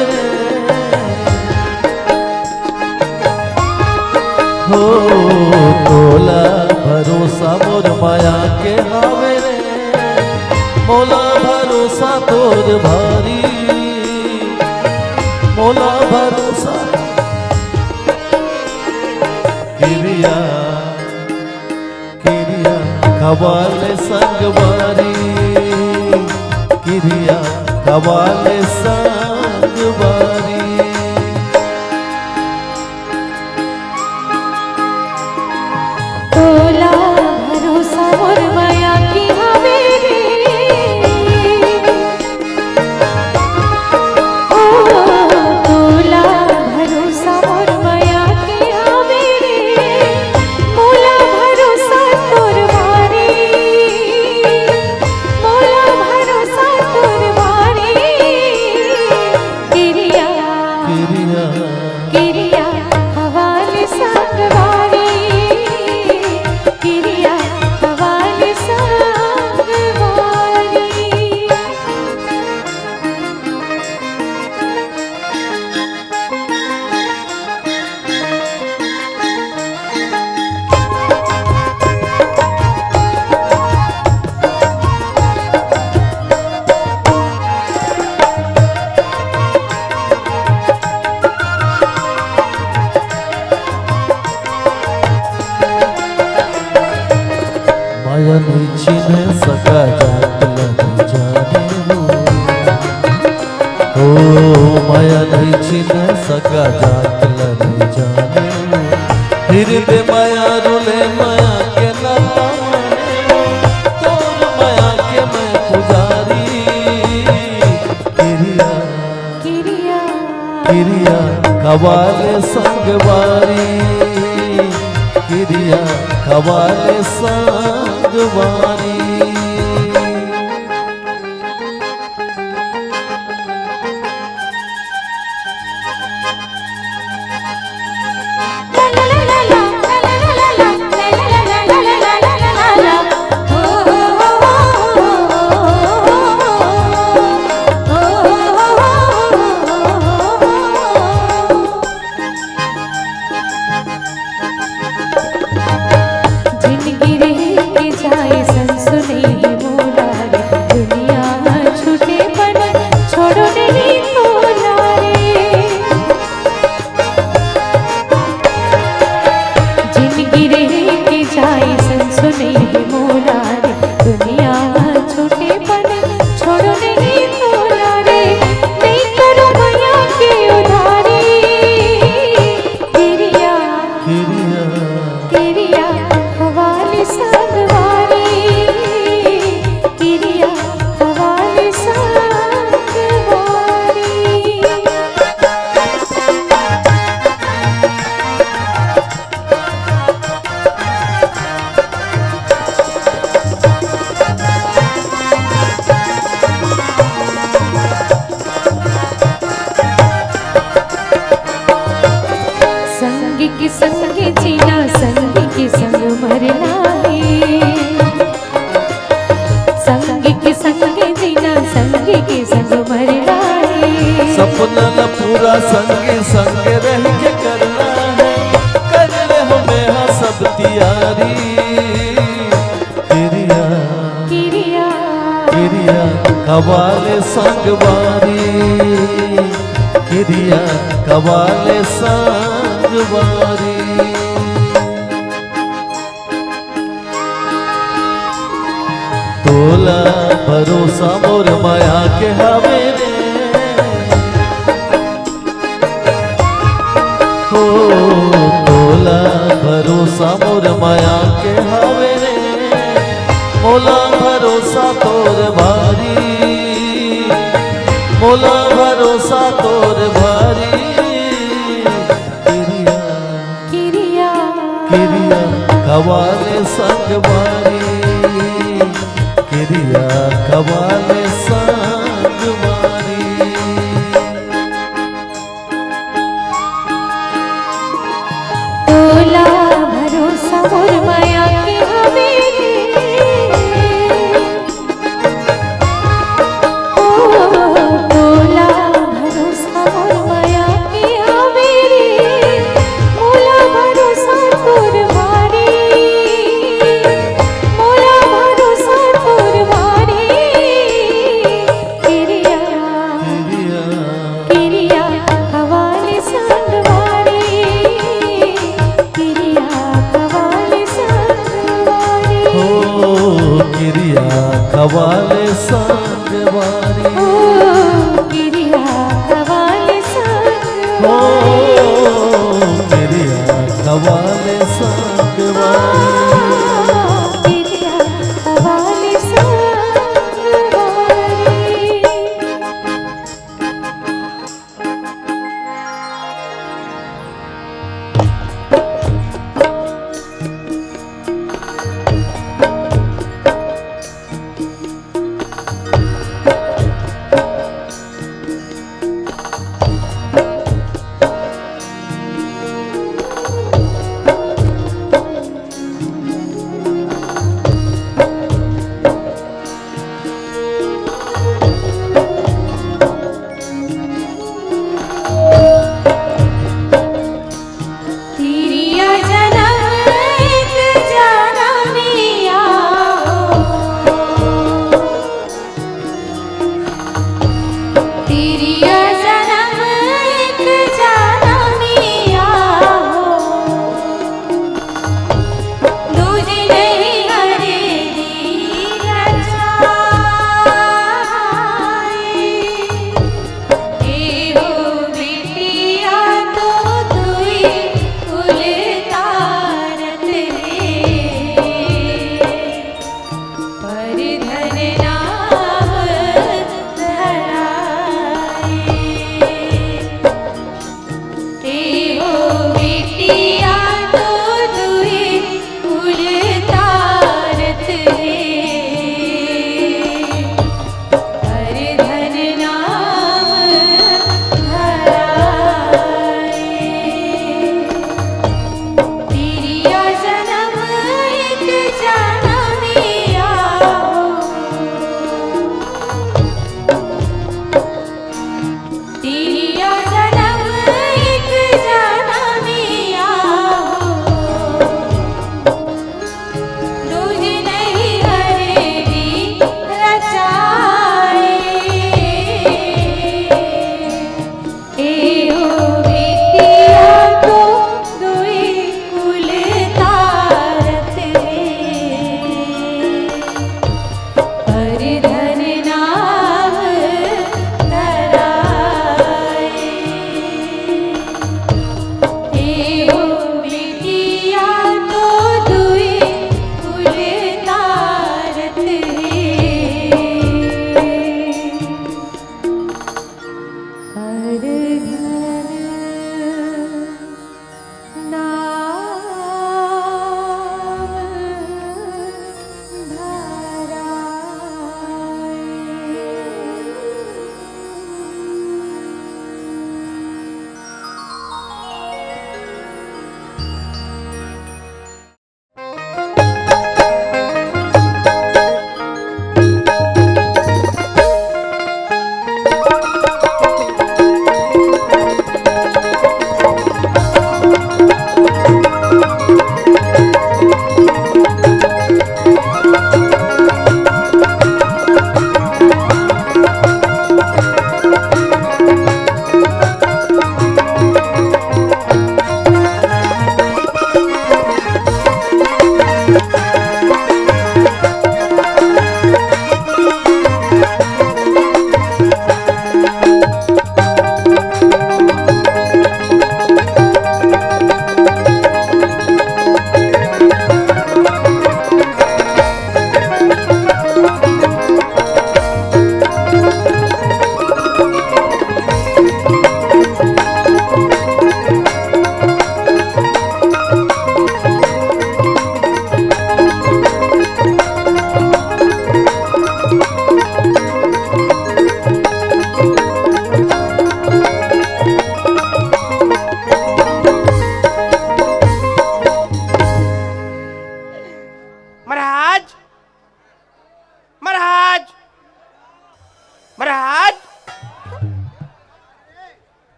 हो तोला भरोसा मोर माया के हवे रे मोला भरोसा तोर भारी मोला भरोसा किरिया किरिया खवाले संगवारी किरिया खवाले संगवारी तोला भरोसा मोर माया की हवे रे ओ तोला भरोसा मोर माया की हवे रे मोला भरोसा तोर मारी मोला भरोसा तोर मारी किरिया किरिया किरिया हवाले संगवारी किरिया हवाले संगवारी माया नहीं छीने सका जात लग जाने हो माया नहीं छीने सका जात लग जाने हृदय माया रुले माया के नाता माने तोर माया के मैं पुजारी किरिया किरिया किरिया खवाले संगवारी किरिया खवाले संगवारी जिंदगी रह के जाए संसुने मोला रे दुनिया छूटे पर छोड़ो नहीं तोला रे जिंदगी रह के जाए संसुने मोला रे दुनिया छूटे पर छोड़ो नहीं तोला रे नहीं करो माया के उधारी किरिया किरिया किरिया हवाले संगवारी किरिया हवाले संगवारी संग के संग जीना संग के संग मरना है संग के संग जीना संग के संग मरना है सपना न पूरा संगे संग रह के करना है कर ले हमें हाँ सब तैयारी किरिया किरिया किरिया खवाले संगवारी किरिया खवाले संगवारी तोला भरोसा मोर माया के हवे रे हो तोला भरोसा मोर माया के हवे रे मोला भरोसा तोर भारी मोला भरोसा तोर भारी खवाले संगवारी ओ गिरिया खवाले संग हो गिरिया खवाले संगवारी गिरिया खवाले संगवारी तिरिया जन्म एक जनमिया तिरिया जन्म एक जनमिया दूजी नहीं हरे ए हो बेटिया तो दुई कुल तारत रे पर धन नाम धराए ए हो बेटिया तो दुई कुल तारत रे हर धन नाम धराए तिरिया जन्म एक जनमिया तिरिया जन्म एक जनमिया दूज नहीं हरेरी रचाए ए हो बेटिया तो दुई कुल तारत रे पर धन नाम धराए ए हो बेटिया तो दुई कुल तारत रे हर धन नाम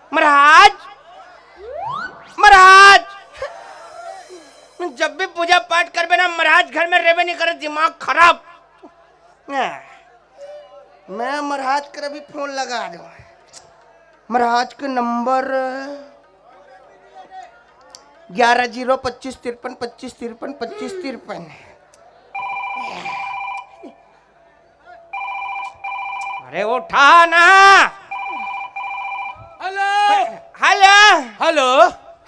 महाराज महाराज जब भी पूजा पाठ कर ना महाराज घर में रेबे नहीं करे, दिमाग खराब। मैं महाराज कर अभी फोन लगा दूं। महाराज के नंबर 11-0-25-53-25-53 अरे उठा ना। Hello hello hello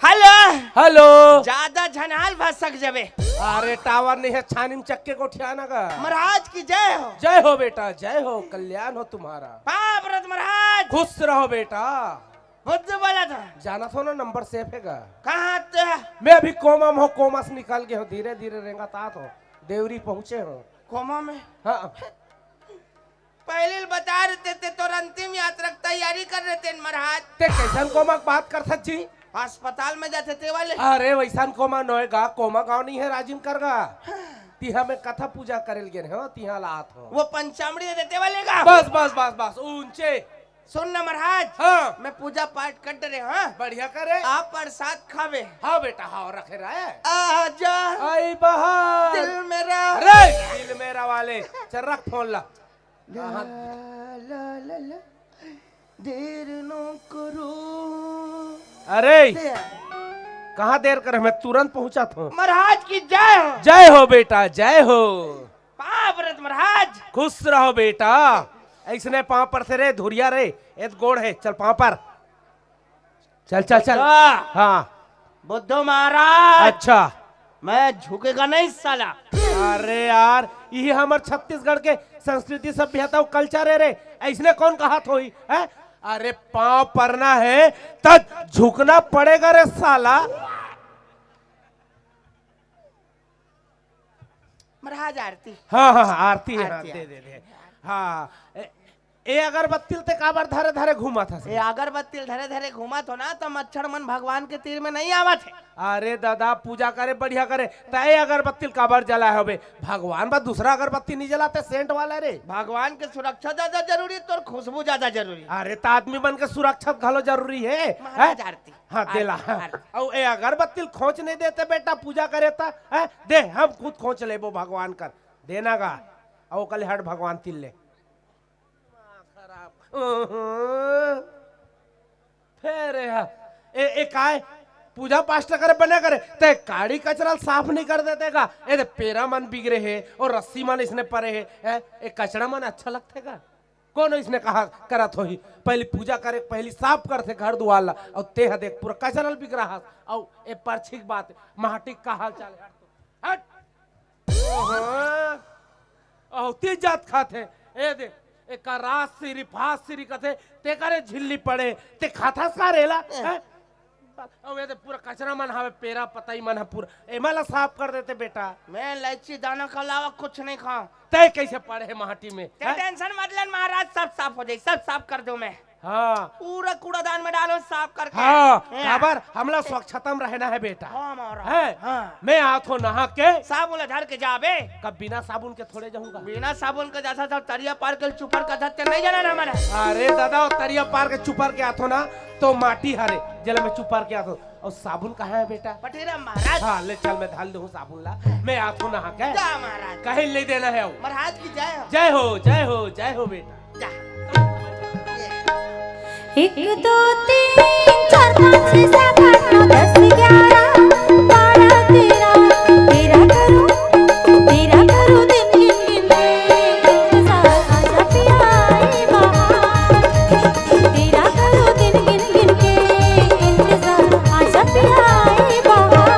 hello hello. ज्यादा झनाल भसक जबे। अरे टावर नहीं है, छानी में चक्के को उठाना का। महाराज की जय हो। जय हो बेटा, जय हो, कल्याण हो तुम्हारा। पाप व्रत महाराज। खुश रहो बेटा। बुद्ध बोला था। जाना था ना, नंबर सेफ है का। कहाँ थे? मैं अभी कोमा में हूँ, कोमा से निकल गया हूँ, धीरे धीरे रेंगा तात हो, देवरी पहुँचे हूँ। कोमा में? हाँ पहले बता रहे थे तो अंतिम यात्रा की तैयारी कर रहे थे महाराज। ते कैसन कोमा की बात कर जी? अस्पताल में जाते थे वाले। अरे वैसा कोमा नोएगा, कोमा गाँव नहीं है, राजिम करगा। तिहा में कथा पूजा करेल गए हो, तिहा लात हो। वो पंचामृत देते वाले का। बस बस बस बस ऊंचे। सुन ना महाराज। हाँ मैं पूजा पाठ कर रहे। हाँ बढ़िया करे। आप प्रसाद खावे। हाँ बेटा, हाँ रखे रहे। आजा आई बहार दिल मेरा। अरे दिल मेरा वाले, चल रख फोन ला। ला ला ला ला देर न करो। अरे कहाँ देर करे, मैं तुरंत पहुंचा था। महाराज की जय हो। जय हो बेटा, जय हो। पाप व्रत महाराज। खुश रहो बेटा। ऐसने पाँव पर से रे, धुरिया रे, एक गोड़ है, चल पाँव पर, चल चल चल। हाँ बुद्ध महाराज। अच्छा, मैं झुकेगा नहीं साला। अरे यार ये हमार छत्तीसगढ़ के संस्कृति सभ्यता और कल्चर है रे, ऐसने कौन कहा थोई है? अरे पाँव पड़ना है तब झुकना पड़ेगा रे साला। महाराज आरती। हाँ हाँ हाँ, आरती है, हाँ, आरती, दे दे दे। हाँ ए अगरबत्ती ते काबर धारे धारे घूमा था। ये अगरबत्ती धरे धरे घूमा तो ना तो मच्छर मन भगवान के तीर में नहीं आवा थे। अरे दादा पूजा करे बढ़िया करे, तय अगरबत्ती काबर जला है बे? भगवान बा दूसरा अगरबत्ती नहीं जलाते, सेंट वाला रे। भगवान के सुरक्षा ज्यादा जरूरी तो खुशबू ज्यादा जरूरी। अरे तो आदमी बन के सुरक्षा घलो जरूरी है। महाराज आरती। हाँ देला। आरती। और ए अगरबत्ती खोच नहीं देते बेटा, पूजा करे ता है? दे हम खुद खोच ले वो भगवान कर देना का। और कल हट भगवान तिल ले फिर ए काय पूजा पाठ करे बने करे ते काड़ी कचरा साफ नहीं कर देते का। ए पेरा मन बिगड़े है और रस्सी मन इसने परे है, ए कचरा मन अच्छा लगते का? कौन इसने कहा करत हो ही? पहली पूजा करे, पहली साफ करते घर दुआर, और ते देख पूरा कचरा बिक रहा। और ए परछिक बात माटी का हाल चाल हट ते जात खाते। ए देख एक रात सिरी फास सिरी कथे ते करे झिल्ली पड़े ते खाता सा रेला है? और ये पूरा कचरा मन हवे, पेरा पताई मन है पूरा एमला साफ कर देते बेटा। मैं इलायची दाना के अलावा कुछ नहीं खाऊं। तय कैसे पड़े है माटी में? टेंशन मत लेना महाराज, सब साफ हो जाए, सब साफ कर दूं मैं। हाँ पूरा कूड़ादान में डालो साफ करके। हाँ खबर हमला स्वच्छता में रहना है बेटा। हाँ महाराज। है हाँ। मैं आथो नहा के साबुन धर के जाबे। कब बिना साबुन के थोड़े जाऊंगा? बिना साबुन के जैसा सब तरिया पार के चुपर का धत्ते नहीं जाना ना हमारा। अरे दादा तरिया पार के चुपर के आथो ना तो माटी हरे जल में चुपर के आथो। और साबुन कहाँ है बेटा? पटेरा महाराज। हाँ ले चल मैं ढाल दूँ साबुन ला, मैं आथो नहा के। जा महाराज। कहीं ले देना है। महाराज की जय हो। जय हो जय हो जय हो बेटा। जा। 1 2 3 4 5 6 7 8 9 10 11 12 13 तेरा करो दिन गिन गिन इंतजार आजा पिया आई बहार। तेरा करो दिन गिन गिन के इंतजार आजा पिया आई बहार।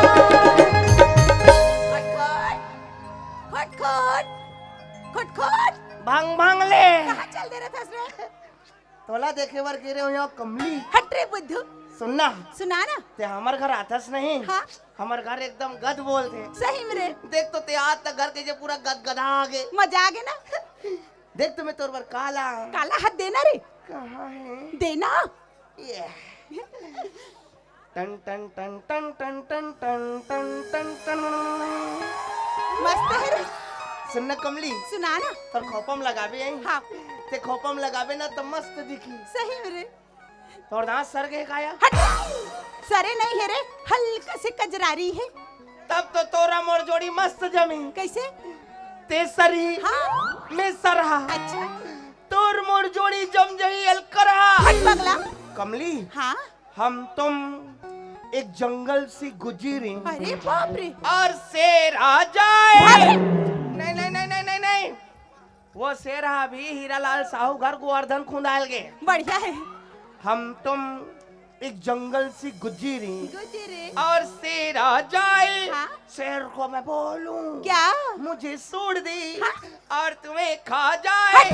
खट खट खट खट भांग भांग ले। कहाँ चल दे रहा था रे? तोला देखे बार गिरे हो यहाँ कमली। हट रे बुद्धू, सुनना सुना ना। ते हमार घर आथस नहीं। हाँ। हमार घर एकदम गद बोलते। सही में रे, देख तो ते आज तक घर के जे पूरा गद गधा आगे। मजा आ गया ना। देख तो मैं तोर पर काला। काला हाथ देना रे, कहाँ है? देना। ये। टन टन टन टन टन टन टन टन टन टन। मस्त है रे। सुनना कमली, सुना ना। तोर खोपम लगाबे आई। हाँ ते खोपम लगाबे ना तो मस्त दिखी। सही में रे। तोर दांत सर के काया। हट, सरे नहीं है रे, हल्का से कजरारी है। तब तो तोरा मोर जोड़ी मस्त जमी। कैसे? ते सरही। हाँ। मैं सरहा। अच्छा। तोर मोर जोड़ी जम जही अलकरा। हट पगला। कमली, हाँ हम तुम एक जंगल सी गुजरी अरे बाप रे। और शेर आ जाए। नहीं नहीं नहीं नहीं नहीं नहीं, वो शेर अभी हीरालाल साहू घर गोवर्धन खुंदाल गए। बढ़िया है। हम तुम एक जंगल सी गुजरी गुजरे। और शेर आ जाए। हाँ? शेर को मैं बोलूं क्या? मुझे छोड़ दे हाँ? और तुम्हें खा जाए।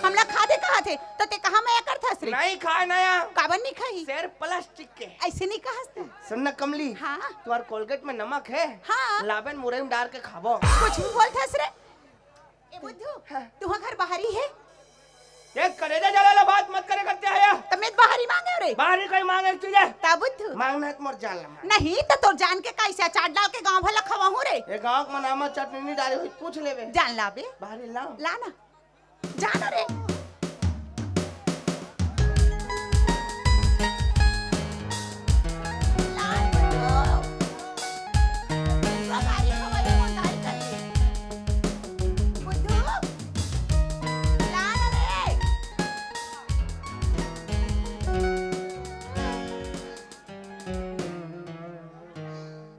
हम लोग खाते कहाँ थे तो ते कहाँ मैं कर था श्री नहीं खाए नया काबन नहीं खाई शेर प्लास्टिक के। ऐसे नहीं कहा। सुन न कमली, हाँ? तुम्हारे कोलगेट में नमक है? हाँ। लाबन मुरई में डाल के खाबो। कुछ भी बोलता श्री। ए बुद्धू हाँ। तुम्हारा घर बाहरी है? ये करेजा जलाला बात मत करे करते हैं। तमें बाहरी मांगे रे। बाहरी कोई मांगे चीजें ता बुद्धू मांगना है तुम्हारे जाल में। नहीं तो तोर जान के कैसे चाट डाल के गांव भला खवाहू रे। ये गांव में नामा चटनी नहीं डाली हुई, पूछ लेवे। जान ला बे। बाहरी लाओ। ला ना जान रे।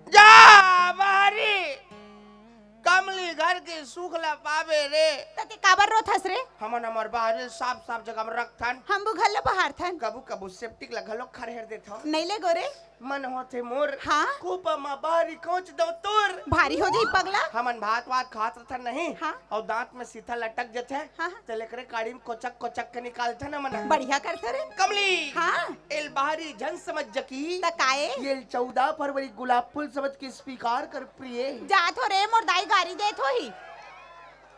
जा बाहरी कमली घर के सुखला पावे रे। तते काबर रो थस रे। हमन हमर बाहरी साफ साफ जगह में रखथन। हम बुघल बाहर थन कबू कबू सेप्टिक लगलो खरहेर देथो। नहीं ले गोरे। मन होते मोर हाँ? खूब मा बाहरी कोच दो तोर। भारी हो जाई पगला। हमन भात वात खात रहथन नहीं। हाँ? और दांत में सीधा लटक जथे। हाँ? तो लेकरे काड़ी में कोचक कोचक के निकालथन हमन। बढ़िया करते रे। कमली हाँ? एल बाहरी जन समझ जकी। तकाए ये 14 फरवरी गुलाब फूल समझ के स्वीकार कर प्रिय। जात हो रे मोर दाई गाड़ी देत होही।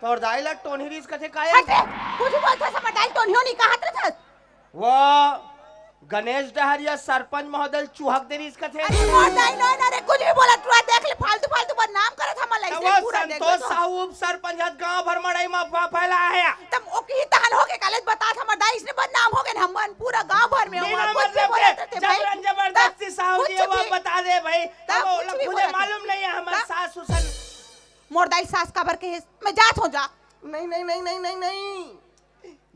तोर दाइला टोनी रीस कथे काए। हट रे कुछ बोलता समझ दाई तो नहीं कहत रे थस। वो गणेश डहरिया सरपंच महोदय चूहक दे रीस कथे। अरे मोर दाई ना ना रे कुछ भी बोला तू देख ले फालतू फालतू बदनाम करत हम तो ऐसे वो पूरा देख संतोष साहू उप सरपंच हत गांव भर मड़ई में अफवाह फैला है। तब ओकी तहन हो के कॉलेज बता हमर दाई इसने बदनाम हो गए हमन पूरा गांव भर में बिना कुछ भी मतलब बोलत के रहते भाई। जबरन जबरदस्ती साहू कुछ जी वो भी- बता दे भाई। तब तब वो कुछ लोग भी मुझे बोलत मालूम नहीं है हमारे तब- सास सुसन। मोर दाई सास काबर के है मैं जात हो जा। नहीं नहीं नहीं नहीं नहीं नहीं,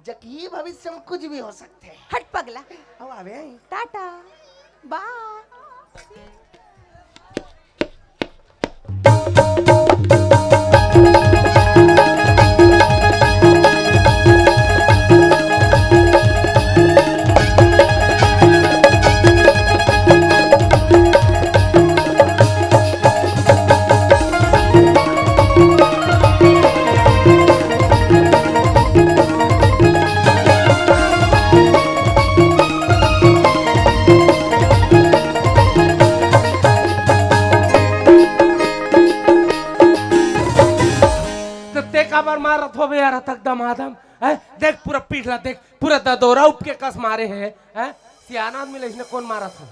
जकी भविष्य में कुछ भी हो सकते हैं। हट पगला अब आवे आई। Tata bye. तो ते काबर मारत हो बे यार तक दमादम है। देख पूरा पीठला देख पूरा ददोरा उप के कस मारे हैं है। सियाना आदमी इसने कौन मारत हो।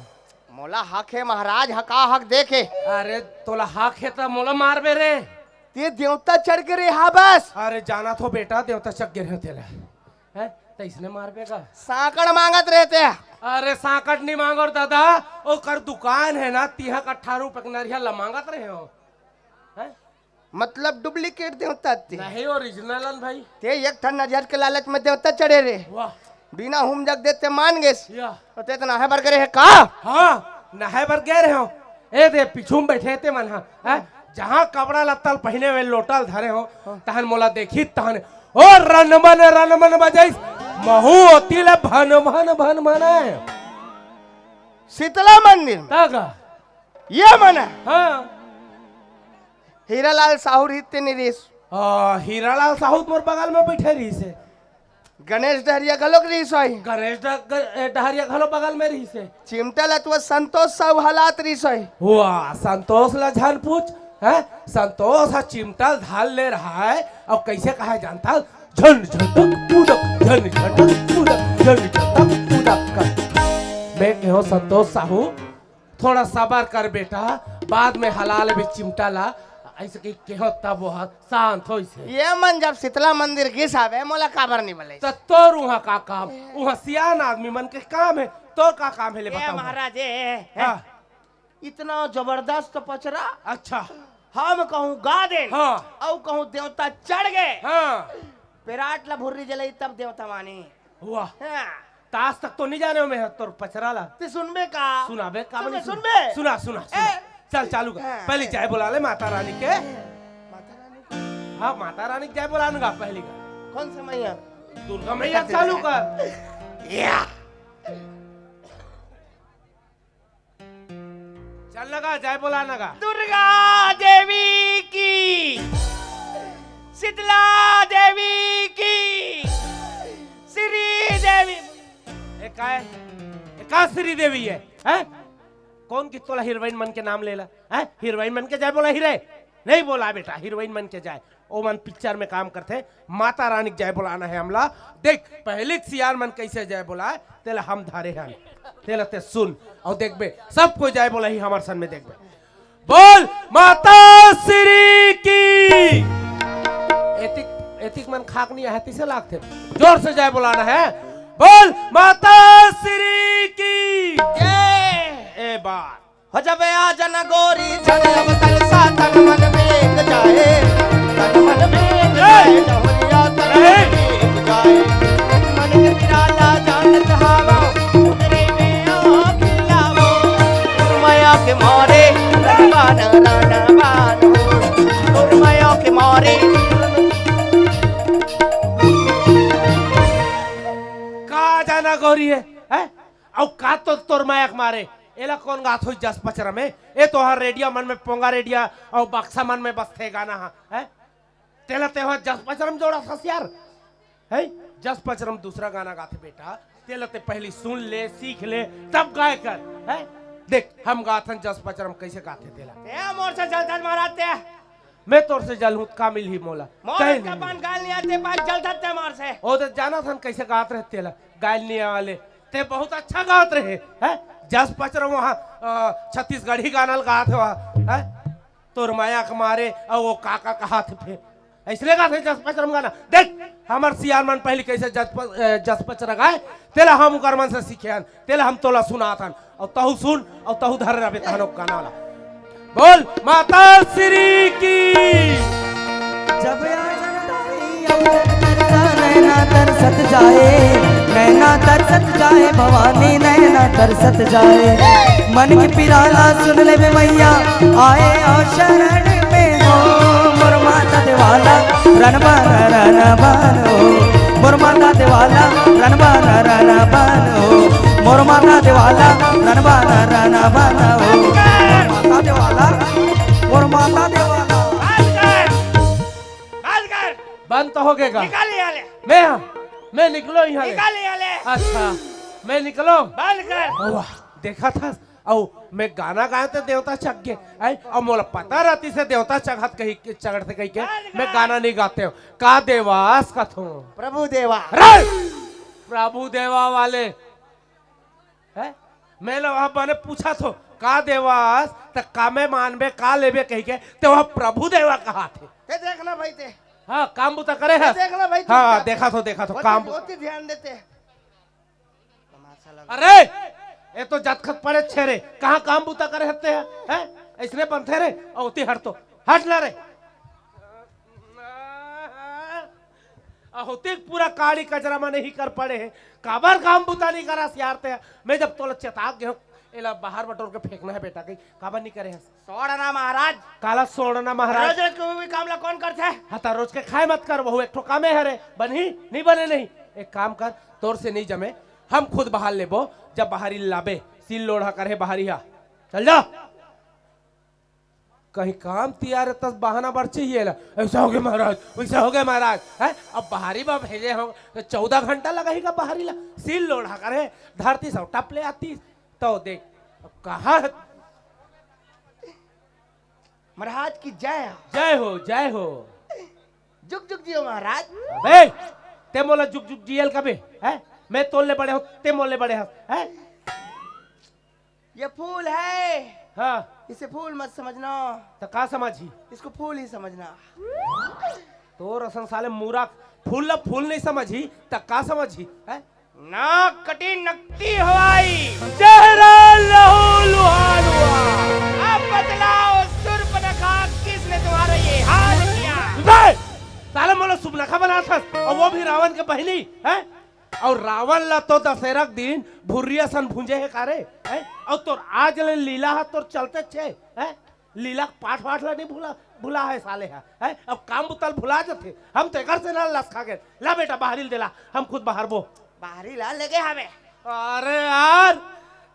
मोला हक है महाराज, हका हक देखे। अरे तोला हाक है तो मोला मार बे रे। ते देवता चढ़ के रे हा बस। अरे जाना तो बेटा देवता चक गिर तेला है तो इसने मार बेगा। साकड़ मांगत रहते हैं। अरे सांकट नहीं मांगो दादा ओ कर दुकान है ना 30 रुपए का नरिया लमांगत रहे हो है? मतलब डुप्लीकेट देवता थे। नहीं ओरिजिनल भाई। ते एक ठन नजर के लालच में देवता चढ़े रे। वाह बिना हुम जग देते मान गए। या तो ते तना है बरकरे है का। हाँ नहे बर गए रहे हो। ए दे पीछू में बैठे थे मन है जहाँ कपड़ा लत्तल पहने हुए लोटल धरे हो तहन मोला देखी तहन ओ रनमन बजाई महू होती ले भन भन भन मनाए शीतला मंदिर तागा ये मन है। हाँ हीरालाल साहू रीते निरीश हीरालाल साहू मोर बगल में बैठे रही से। गणेश डहरिया गलोक रीस होई। गणेश डहरिया घलो बगल में रही से। चिमटा लतवा संतोष साहू हालात रीस होई। वाह संतोष ला झन पूछ है। संतोष हा चिमटा धाल ले रहा है और कैसे कहा जानता झन झटक कूदक झन झटक कूदक झन झटक कूदक कर। मैं कहो संतोष साहू थोड़ा सबर कर बेटा बाद में हलाल भी चिमटा ला ऐसे कहो तब वो शांत हो इसे। ये मन जब शीतला मंदिर घिस आवे मोला काबर नहीं बोले। तो तोर वहाँ का काम वहाँ सियान आदमी मन के काम है तो का काम है ले ये बताओ महाराज हाँ। इतना जबरदस्त पचरा अच्छा हम कहूँ गा दे हाँ। और कहूँ देवता चढ़ गए। हाँ विराट ला भुर्री जलाई तब देवता माने। वाह हाँ। ताश तक तो नहीं जाने में तोर पचराला ते सुनबे का सुनाबे का सुनबे, बनी सुनबे। सुना सुना सुना। चल चालू कर पहले जय बुला ले माता रानी के। माता रानी को हाँ माता रानी जय बुलाऊंगा पहली का कौन से मैया दुर्गा मैया चालू कर। या चल लगा जय बुलाना का। दुर्गा देवी की, शीतला देवी की, श्री देवी। का श्री देवी है हैं? कौन की तोला हीरोइन मन के नाम लेला है? हीरोइन मन के जाए बोला हीरे नहीं बोला बेटा, हीरोइन मन के जाए ओ मन पिक्चर में काम करते। माता रानी जय बोलाना है हमला। देख पहले सियार मन कैसे जय बोला है तेला हम धारे हैं तेला ते सुन और देख बे सब कोई जय बोला ही हमारे सन में देख बे। बोल माता श्री की। एतिक एतिक मन खाक नहीं है तीसे लागते जोर से जय बोलाना है। बोल माता श्री की ए बार हो जबे आ जना गोरी चले अब तल सा तन मन में जाए, तन मन में जाए जहरिया तन मन में जाए। मन के निराला जानत हावा उतरे में आँख लावो, माया के मारे रनबान रनबान हो, माया के मारे। का जाना गौरी है और का तो तोर मायक मारे एला कौन गात हो जस पचरा में ए तो हर रेडिया मन में पोंगा रेडिया और बक्सा मन में बसते गाना है तेला ते जस पचरम जोड़ा था यार है जस पचरम दूसरा गाना गाते बेटा तेला ते पहली सुन ले सीख ले तब गाय कर है। देख हम गाथन जस पचरम कैसे गाते तेला ते मोर से जलधर महाराज ते मैं तोर से जल हूं कामिल ही मोला मोर का पान गाल नहीं आते पास जलधर ते मोर से ओ तो जाना था कैसे गात रहे तेला गायल नहीं वाले ते बहुत अच्छा गात रहे है। जस पचरम वहाँ छत्तीसगढ़ी गाना गाते वहाँ है तोर माया के मारे और वो काका कहा थे इसलिए गाते जस पचरम गाना। देख हमार सियार मन पहले कैसे जस पचरा गाए तेला हम उकर मन से सीखे हन तेला हम तोला सुना थन और तहु सुन और तहु धर रहे तहनो गाना वाला। बोल माता श्री की। जब नैना तरसत जाए, नैना तरसत जाए भवानी नैना तरसत जाए। मन की पिराला सुन ले बे मैया आए और शरण में हो। मोर माता देवाला रणबान रणबान हो, मोर माता देवाला रणबान रणबान हो, मोर माता देवाला रणबान रणबान हो, मोर माता देवाला, मोर माता देवाला। बंद तो हो गएगा निकालिए आले मैं निकलो यहाँ ले। निकालिए आले अच्छा मैं निकलो बंद कर। वाह देखा था और मैं गाना गाए तो देवता चक गए और मोला पता रहती से देवता चढ़त कही चढ़ते कही के मैं गाना नहीं गाते हो का देवास का थो प्रभु देवा प्रभु देवा वाले है। मैं वहां मैंने पूछा तो का देवास तो का मैं मानबे का लेबे कही के तो वह प्रभु देवा कहा थे। ते देखना भाई ते हाँ काम बुता करे है देखना भाई हाँ देखा तो काम बहुत ही ध्यान देते तमाशा लगा। अरे ये तो जतखत पड़े छेरे कहाँ काम बुता करे हते हैं इसने बनते रे औती हट तो हट ना रे होते पूरा काड़ी कचरा में नहीं कर पड़े हैं काबर काम बुता नहीं करा सियारते हैं। मैं जब तोला चेताक गया एला बाहर बटोर के फेंकना है बेटा कहीं काबर नहीं करे सोड़ना महाराज काला सोड़ना महाराज रोज कोई भी काम ला कौन करते है हता रोज के खाए मत कर बहु एक ठो कामे है रे बनी नहीं बने नहीं एक काम कर तोर से नहीं जमे हम खुद बाहर लेबो जब बाहरी लाबे सील लोढ़ा करे बाहरिया चल जा कहीं काम तैयार है तब बहाना बढ़ चाहिए ऐसा हो गया महाराज वैसा हो गया महाराज है। अब बाहरी बा भेजे हो तो 14 घंटा लगेगा बाहरी ला सील लोढ़ा करे धरती सब टप ले आती तो देख अब कहा महाराज की जय जय हो जुग जुग जियो महाराज। अबे ते मोला जुग जुग जियल कबे है मैं तोलने बड़े हो ते मोलने बड़े हो है। ये फूल है हाँ इसे फूल मत समझना तो का समझी इसको फूल ही समझना। तो रसन साले मूरा फूल फूल नहीं समझी तो का समझी है। नाक कटी नकटी हवाई चेहरा लहू लुहानुआ अब बतलाओ सुर्पनखा किसने तुम्हारा ये हाल किया। साले मोला सुबनखा बना था और वो भी रावण के बहनी है और रावण ला तो दशहरा के दिन भुर्रिया सन भुंजे है कारे है? और तो आज ले लीला है तो चलते छे है? लीला पाठ वाठ ला नहीं भुला है साले है? अब काम बुतल भुला जाते हम तो घर से ना लस खा गए ला बेटा बाहरी देला हम खुद बाहर बो बाहरी ला लगे हमें अरे यार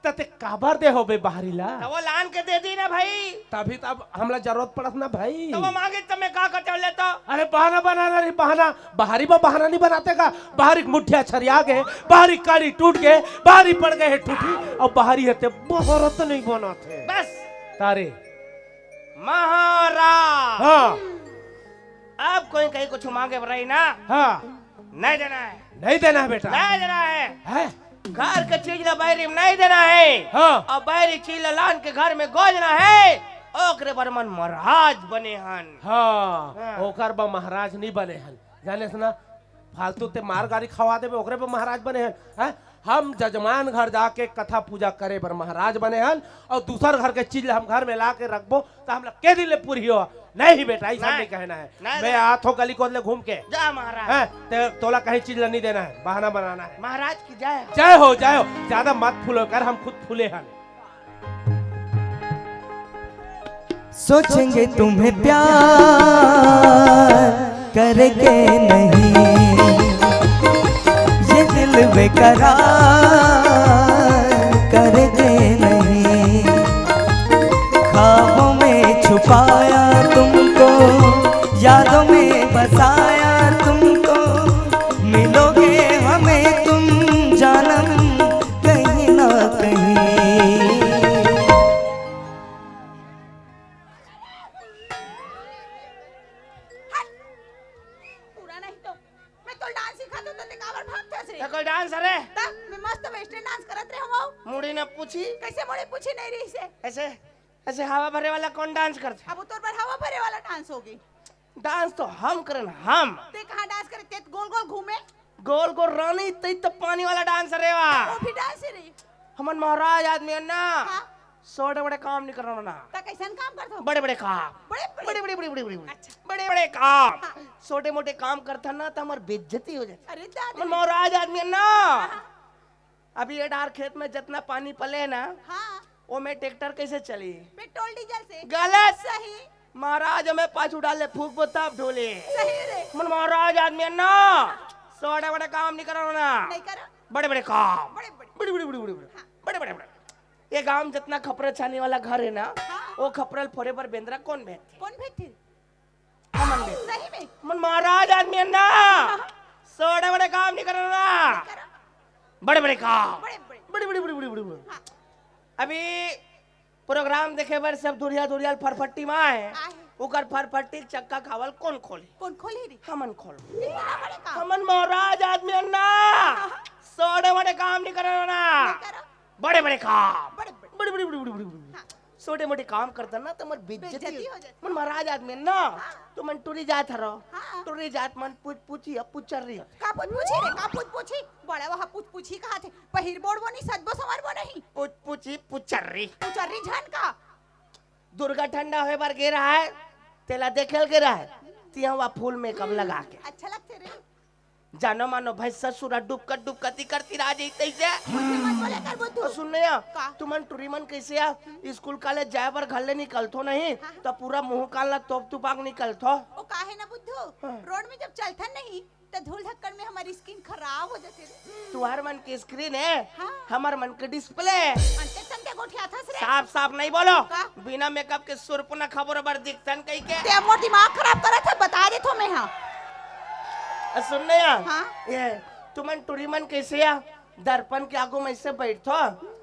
तते काबर दे हो बे बाहरी ला तो वो लान के दे दी ना भाई तभी तब हमला जरूरत पड़त ना भाई तो वो मांगे तो मैं का कर ले तो अरे बहाना बनाना नहीं बहाना बाहरी में बहाना नहीं बनाते का बाहरी मुठिया छरिया गए बाहरी काड़ी टूट गए बाहरी पड़ गए है टूटी और बाहरी हते बहुत नहीं बनाते बस तारे महाराज हाँ अब कोई कहीं कुछ मांगे रही ना हाँ नहीं देना है नहीं देना है बेटा नहीं देना है घर का चीज ला बाहरी में नहीं देना है हाँ और बाहरी चीज ला लान के घर में गोजना है ओकरे बरमन महाराज बने हन हाँ ओकर बा महाराज नहीं बने हन जाने से ना फालतू ते मार गाड़ी खवा देबे ओकरे पे महाराज बने हन हैं? हम जजमान घर जाके कथा पूजा करे पर महाराज बने हन और दूसर घर के चीज हम घर में ला के रखबो तो हम लोग के दिन ले पूरी हो नहीं बेटा ऐसा नहीं कहना है मैं आथो गली कोदले घूम के जा महाराज हैं ते तोला कहीं चीज नहीं देना है बहाना बनाना है महाराज की जय जय हो ज्यादा मत फूलो कर हम खुद फूले हन सोचेंगे तुम्हें प्यार करके नहीं ये दिल बेकरार करके नहीं ख्वाबों में छुपाया तुमको यादों में बसाया तुमको मिलोगे हमें तुम जानम कहीं ना कहीं पूरा नहीं तो मैं तो डांस सिखातो तो ते काबर भागते रे कोई डांस अरे ता मैं मस्त वेस्टर्न डांस करत रहे हो मुड़ी ने पूछी कैसे मोड़े पूछी नहीं रही से ऐसे ऐसे हवा भरे वाला कौन डांस करते अब तोर पर हवा भरे वाला डांस होगी डांस तो हम करन हम ते कहां डांस करे ते गोल गोल घूमे गोल गोल रानी तई तो पानी वाला डांस रे वा वो भी डांस रे हमन महाराज आदमी है ना हां छोटे बड़े काम नहीं करना ना ता कैसन काम करत हो बड़े बड़े काम बड़े बड़े बड़े बड़े बड़े बड़े बड़े बड़े काम छोटे मोटे काम करता ना तो हमार बेइज्जती हो जाती अरे दादा हमन महाराज आदमी है ना अभी ये डार खेत में जितना पानी पले ना हां वो में ट्रैक्टर कैसे चली पेट्रोल डीजल से गलत सही महाराज हमें पाछू डाले फूक बोताब ढोले सही रे मन महाराज आदमी है ना छोटे बड़े काम नहीं करना ना नहीं करो बड़े बड़े काम बड़े बड़े बड़े बड़े बड़े बड़े बड़े बड़े बड़े ये गांव जितना खपरे छाने वाला घर है ना वो खपरल फोरे पर बेंद्रा कौन बैठे कौन बैठे हमन बैठे सही में मन महाराज आदमी है ना छोटे बड़े काम नहीं करना ना करो बड़े बड़े काम बड़े बड़े बड़े बड़े बड़े बड़े बड़े अभी प्रोग्राम देखे बर सब दुरिया दुरिया फरफट्टी माँ है उकर फरफट्टी चक्का खावल कौन खोले कौन खोली रे हमन खोल इतना बड़े काम हमन महाराज आदमी है ना छोटे बड़े काम नहीं करना ना करो बड़े बड़े काम बड़े बड़े बड़े बड़े बड़े बड़े बड़े छोटे मोटे काम करता ना तो मर बेइज्जती बेइज्जती हो जाती। मन महाराज आदमी ना तो मन टूरी जात हरो हाँ। टूरी जात मन पूछी अब पूछर रही कापूत पूछी रे कापूत पूछी बड़ा वहा पूछी कहा थे पहिर बोड़बो नहीं सजबो संवरबो नहीं पूछी पूछर रही पूछरी झन का दुर्गा ठंडा होए बार गे रहा है तेला देखेल गे रहा है तिया हुआ फूल में कब लगा के अच्छा लगते रे जानो मानो भाई ससुरा डुबक करती रह जाई तैसे मुझे मत बोले कर वो तू सुनने का? तुमन टूरीमन कैसे आ स्कूल कॉलेज जाए बर घर ले निकलथो नहीं तो पूरा मुंह काला तोप तुपाक निकलथो ओ काहे ना बुद्धू रोड में जब चलथन नहीं तो धूल धक्कड़ में हमारी स्किन खराब हो जाती रे तुम्हार मन की स्क्रीन है हाँ। हमार मन के डिस्प्ले अंते तंते गोठिया था रे साफ साफ नहीं बोलो का? बिना मेकअप के सुरपुना खबर बर दिखतन कई के ते मोर दिमाग खराब करत है बता दे तो मैं हां सुनने हाँ। ये तुमन टूरीमन कैसे आ दर्पण के आगू में ऐसे बैठो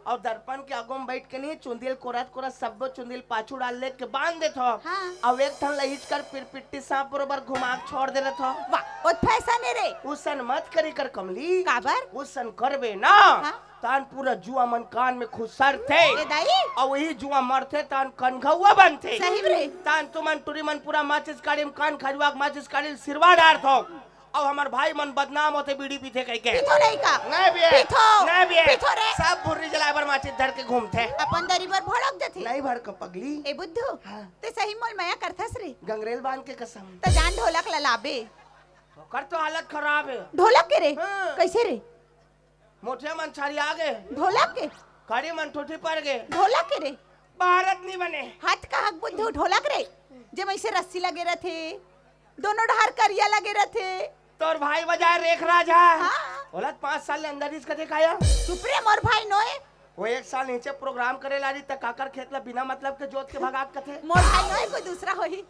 और दर्पण के आगू में बैठ के नहीं चुंदिल कोरत कोरत सब चुंदिल पाछू डाल ले के बांध देथो हाँ। अब एक ठन लहिच कर फिर पिट्टी सांप बरोबर घुमा के छोड़ दे रथो वाह ओ फैशन है रे उसन मत करी कर कमली काबर उसन करबे ना हाँ। तान पूरा जुआ मन कान में खुसर थे ए दाई और वही जुआ मरते तान कनघुआ बनते सही रे तान तुमन टूरीमन पूरा माचिस काड़ी में कान खजुआ माचिस काड़ी सिरवा डार थो अब हमार भाई मन बदनाम होते बीड़ी पीते कह के पीथो नहीं का नहीं भी है पीथो नहीं भी है पीथो रे सब बुर्री जलाबर माचिस धर के घूमते अपन दरी पर भड़क जाथे नहीं भड़क पगली ए बुद्धू हाँ। ते सही मोल माया करथस रे गंगरेल बांध के कसम त जान ढोलक ललाबे कर तो हालत खराब है ढोलक के रे हाँ। कैसे रे मोठे मन छारी आगे ढोलक के खड़ी मन ठूठी पड़ गए ढोलक के रे भारत नहीं बने हाथ का हक बुद्धू ढोलक रे जब ऐसे रस्सी लगे रहते दोनों ढार करिया लगे रहते तोर भाई बजाय रेख राजा हाँ। बोला 5 साल अंदर इसका दिखाया सुप्रे मोर भाई नोए वो 1 साल नीचे प्रोग्राम करे ला रही तक काकर खेत ला बिना मतलब के जोत के भगात कथे मोर भाई नोए कोई दूसरा होही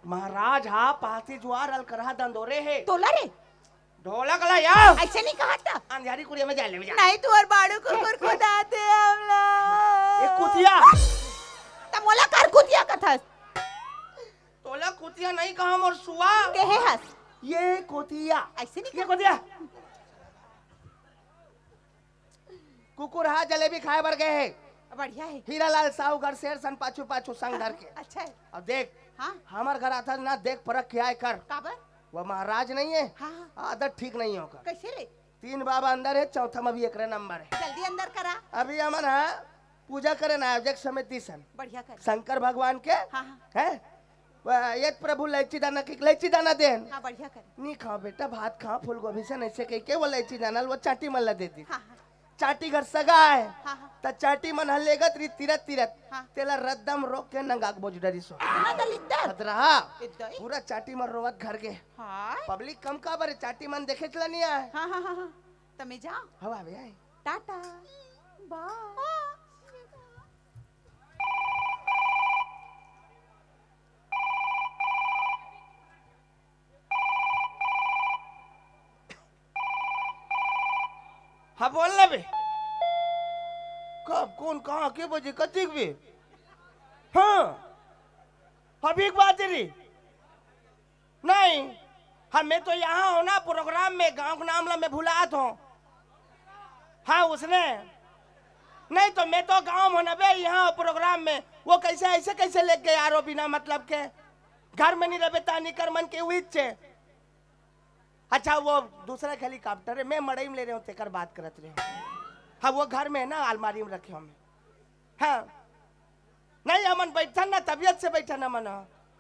महाराज हा पाती जुआर अलकरहा दंदोरे है तोला रे ढोलक ला या ऐसे नहीं कहा था अंधियारी कुड़िया में जा ले जा नहीं तू और बाड़ू को खुदाते हमला ये कुतिया त मोला कर कुतिया कथस तोला कुतिया नहीं कहा मोर सुआ के है हस ये कुतिया ऐसे नहीं ये कुतिया कुकुर हा जलेबी खाए बर गए है बढ़िया है हीरालाल साहूगर शेर सन पाछू पाछू संग धर के अच्छा है अब देख हाँ हमार घर आता ना देख परख क्या है कर काबर वो महाराज नहीं है हाँ आदत ठीक नहीं होगा कैसे रे 3 बाबा अंदर है चौथा में भी 1 नंबर है जल्दी अंदर करा अभी हमन है पूजा करे ना आयोजक समिति सन बढ़िया कर शंकर भगवान के हाँ हाँ है ये प्रभु इलायची दाना की इलायची दाना देन हाँ बढ़िया कर नहीं खाओ बेटा भात खाओ फूल गोभी से ऐसे कह के वो इलायची दाना वो चाटी मन ला दे दी हाँ हाँ चाटी घर सगा है हाँ हाँ त चाटी मन हल्लेगत री तीरत तीरत हाँ। तेला रद्दम रोक के नंगाक बोझ डरी सो ना दलिद्दर खतरा इद्दई पूरा चाटी मन रोवत घर के हाँ पब्लिक कम का बारे चाटी मन देखे चला नहीं आए हाँ हाँ हाँ हाँ तमे जाओ हवा भी आए टाटा बाय हाँ बोल ले बे कब कौन कहाँ के बजे कतिक भी हाँ अभी एक बात तेरी नहीं हाँ मैं तो यहाँ हूँ ना प्रोग्राम में गांव का नाम ला मैं भुलात हूँ हाँ उसने नहीं तो मैं तो गांव में बे यहाँ प्रोग्राम में वो कैसे ऐसे कैसे लेके गए यारो बिना मतलब के घर में नहीं रहे तानी कर मन के हुई छे अच्छा वो दूसरा हेलीकॉप्टर है मैं मड़ई में ले रहे हूँ तेकर बात करत रहे हाँ वो घर में है ना अलमारी में रखे हमें हाँ नहीं अमन बैठन ना तबियत से बैठन अमन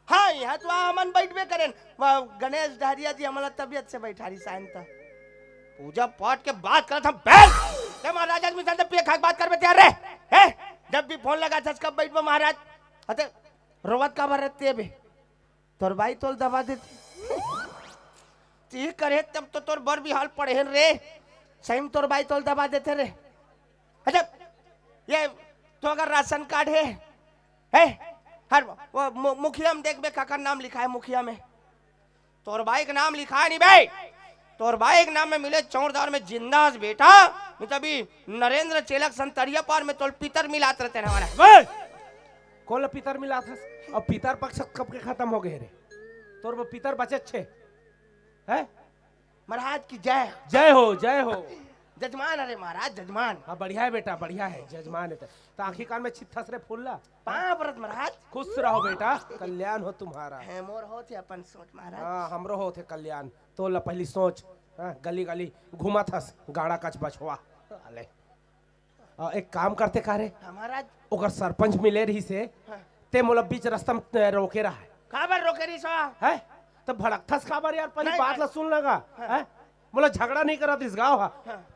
हाँ यहाँ तो अमन बैठबे करें वह गणेश डहरिया जी हमारा तबियत से बैठारी साइन तक पूजा पाठ के बात करत हम बैठ महाराज आदमी संग पे खाक बात करबे तैयार रे जब भी फोन लगा था कब बैठबो महाराज अते रोवत का भरते बे तोर भाई तोल दबा देती ती करे तब तो तोर बर भी हाल पड़े रे सही में तोर भाई तोल दबा देते रे अच्छा ये तो अगर राशन कार्ड है हर वो मुखिया में देख बे काका नाम लिखा है मुखिया में तोर भाई का नाम लिखा है नहीं भाई तोर भाई के नाम में मिले चौरदार में जिंदास बेटा नहीं तभी नरेंद्र चेलक संतरिया पार में तोल पितर मिलात रहते हैं हमारा कौन पितर मिला था और पितर पक्ष कब के खत्म हो गए रे तोर वो पितर बचे छे है महाराज की जय जय हो जजमान अरे महाराज जजमान हाँ बढ़िया है बेटा बढ़िया है जजमान है तो आखिर कान में छिथस रे फूलला पाँव व्रत महाराज खुश रहो बेटा कल्याण हो तुम्हारा है मोर हो थे अपन सोच महाराज हाँ हमरो हो थे कल्याण तो ला पहली सोच हाँ, गली गली घुमा था गाड़ा कच बछवा अले एक काम करते कारे महाराज ओकर सरपंच मिले रही से ते मोला बीच रास्ता में रोके रहा है काबर रोके रही सो है तो भड़कथस काबर यार पहली नहीं, बात ला सुन लगा है बोला झगड़ा नहीं करा इस गाँव हा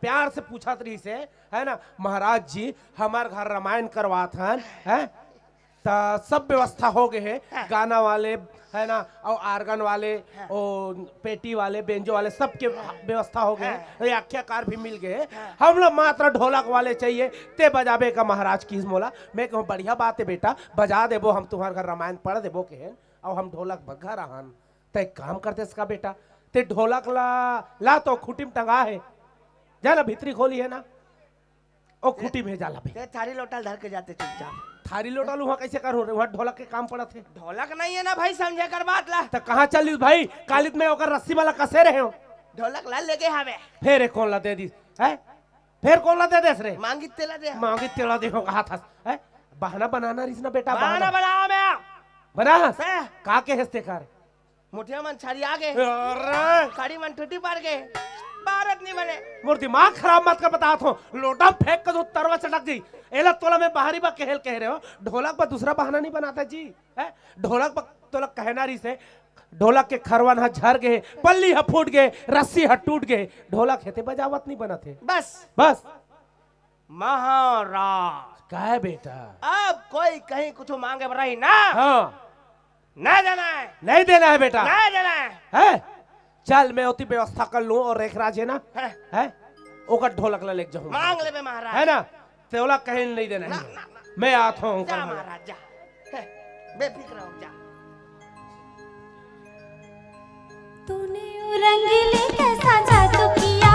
प्यार से पूछा रही से है ना महाराज जी हमारे घर रामायण करवात है सब व्यवस्था हो गए है गाना वाले है ना और आर्गन वाले और पेटी वाले बेंजो वाले सबके व्यवस्था हो गए आख्याकार भी मिल गए हम लोग मात्र ढोलक वाले चाहिए ते बजाबे का महाराज की मोला मैं कहूँ बढ़िया बात है बेटा बजा देबो हम तुम्हारे घर रामायण पढ़ देबो के और हम ढोलक भगा रहन तो एक काम करते इसका बेटा ते ढोलक ला तो खूटी में टंगा है जाना भीतरी खोली है ना ओ खूटी में जाला बे थारी लोटा धर के जाते चुपचाप थारी लोटा लू वहाँ कैसे कर वहाँ ढोलक के काम पड़ा थे ढोलक नहीं है ना भाई समझे कर बात ला तो कहाँ चल भाई कालिद में होकर रस्सी वाला कसे रहे हो ढोलक ला लेके हवे फिर एक कौन ला दे दी है फिर कौन ला दे दे रे मांगी तेला दे मांगी तेला दे हो कहा था है बहाना बनाना रिस ना बेटा बहाना बनाओ मैं बना है का के हस्ते कर मुठिया मन छाड़ी आगे अरे खाड़ी मन टूटी पार गए भारत नहीं बने मोर दिमाग खराब मत कर बता लोटा फेंक कर तरवा चटक जी एला तोला में बाहरी बा कहल कह रहे हो ढोलक पर दूसरा बहाना नहीं बनाता जी है ढोलक पर तोला कहना रही से ढोलक के खरवन हा झर गए, पल्ली हा फूट गए, रस्सी हा टूट गए, ढोलक हेते बजावत नहीं बना थे। बस बस महाराज का है बेटा, अब कोई कहीं कुछ मांगे रही ना, हाँ ना देना है, नहीं देना है बेटा, ना देना है। है चल मैं उतनी व्यवस्था कर लूं और एक राज है ना, है। है ओकर ढोलक ला लेके जाऊं, मांग ले बे महाराज, है ना, ढोलक कहीं नहीं देना ना, है। ना, ना। मैं आता हूँ जा महाराज जा, है, बेफिक्र हो जा। तूने वो रंगीले कैसा जादू किया,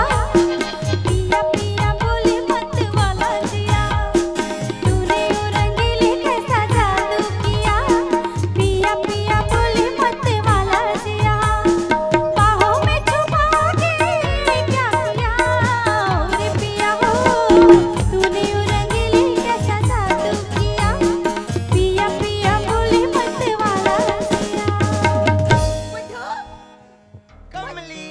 पिया पिया बोले मत वाला जिया। तूने वो रंगीले कैसा जादू किया, पिया पिया बोले मत वाला जिया। बाहों में छुपा के क्या किया रे पिया हो, तूने वो रंगीले कैसा जादू किया, पिया पिया बोले मत वाला जिया। कमली,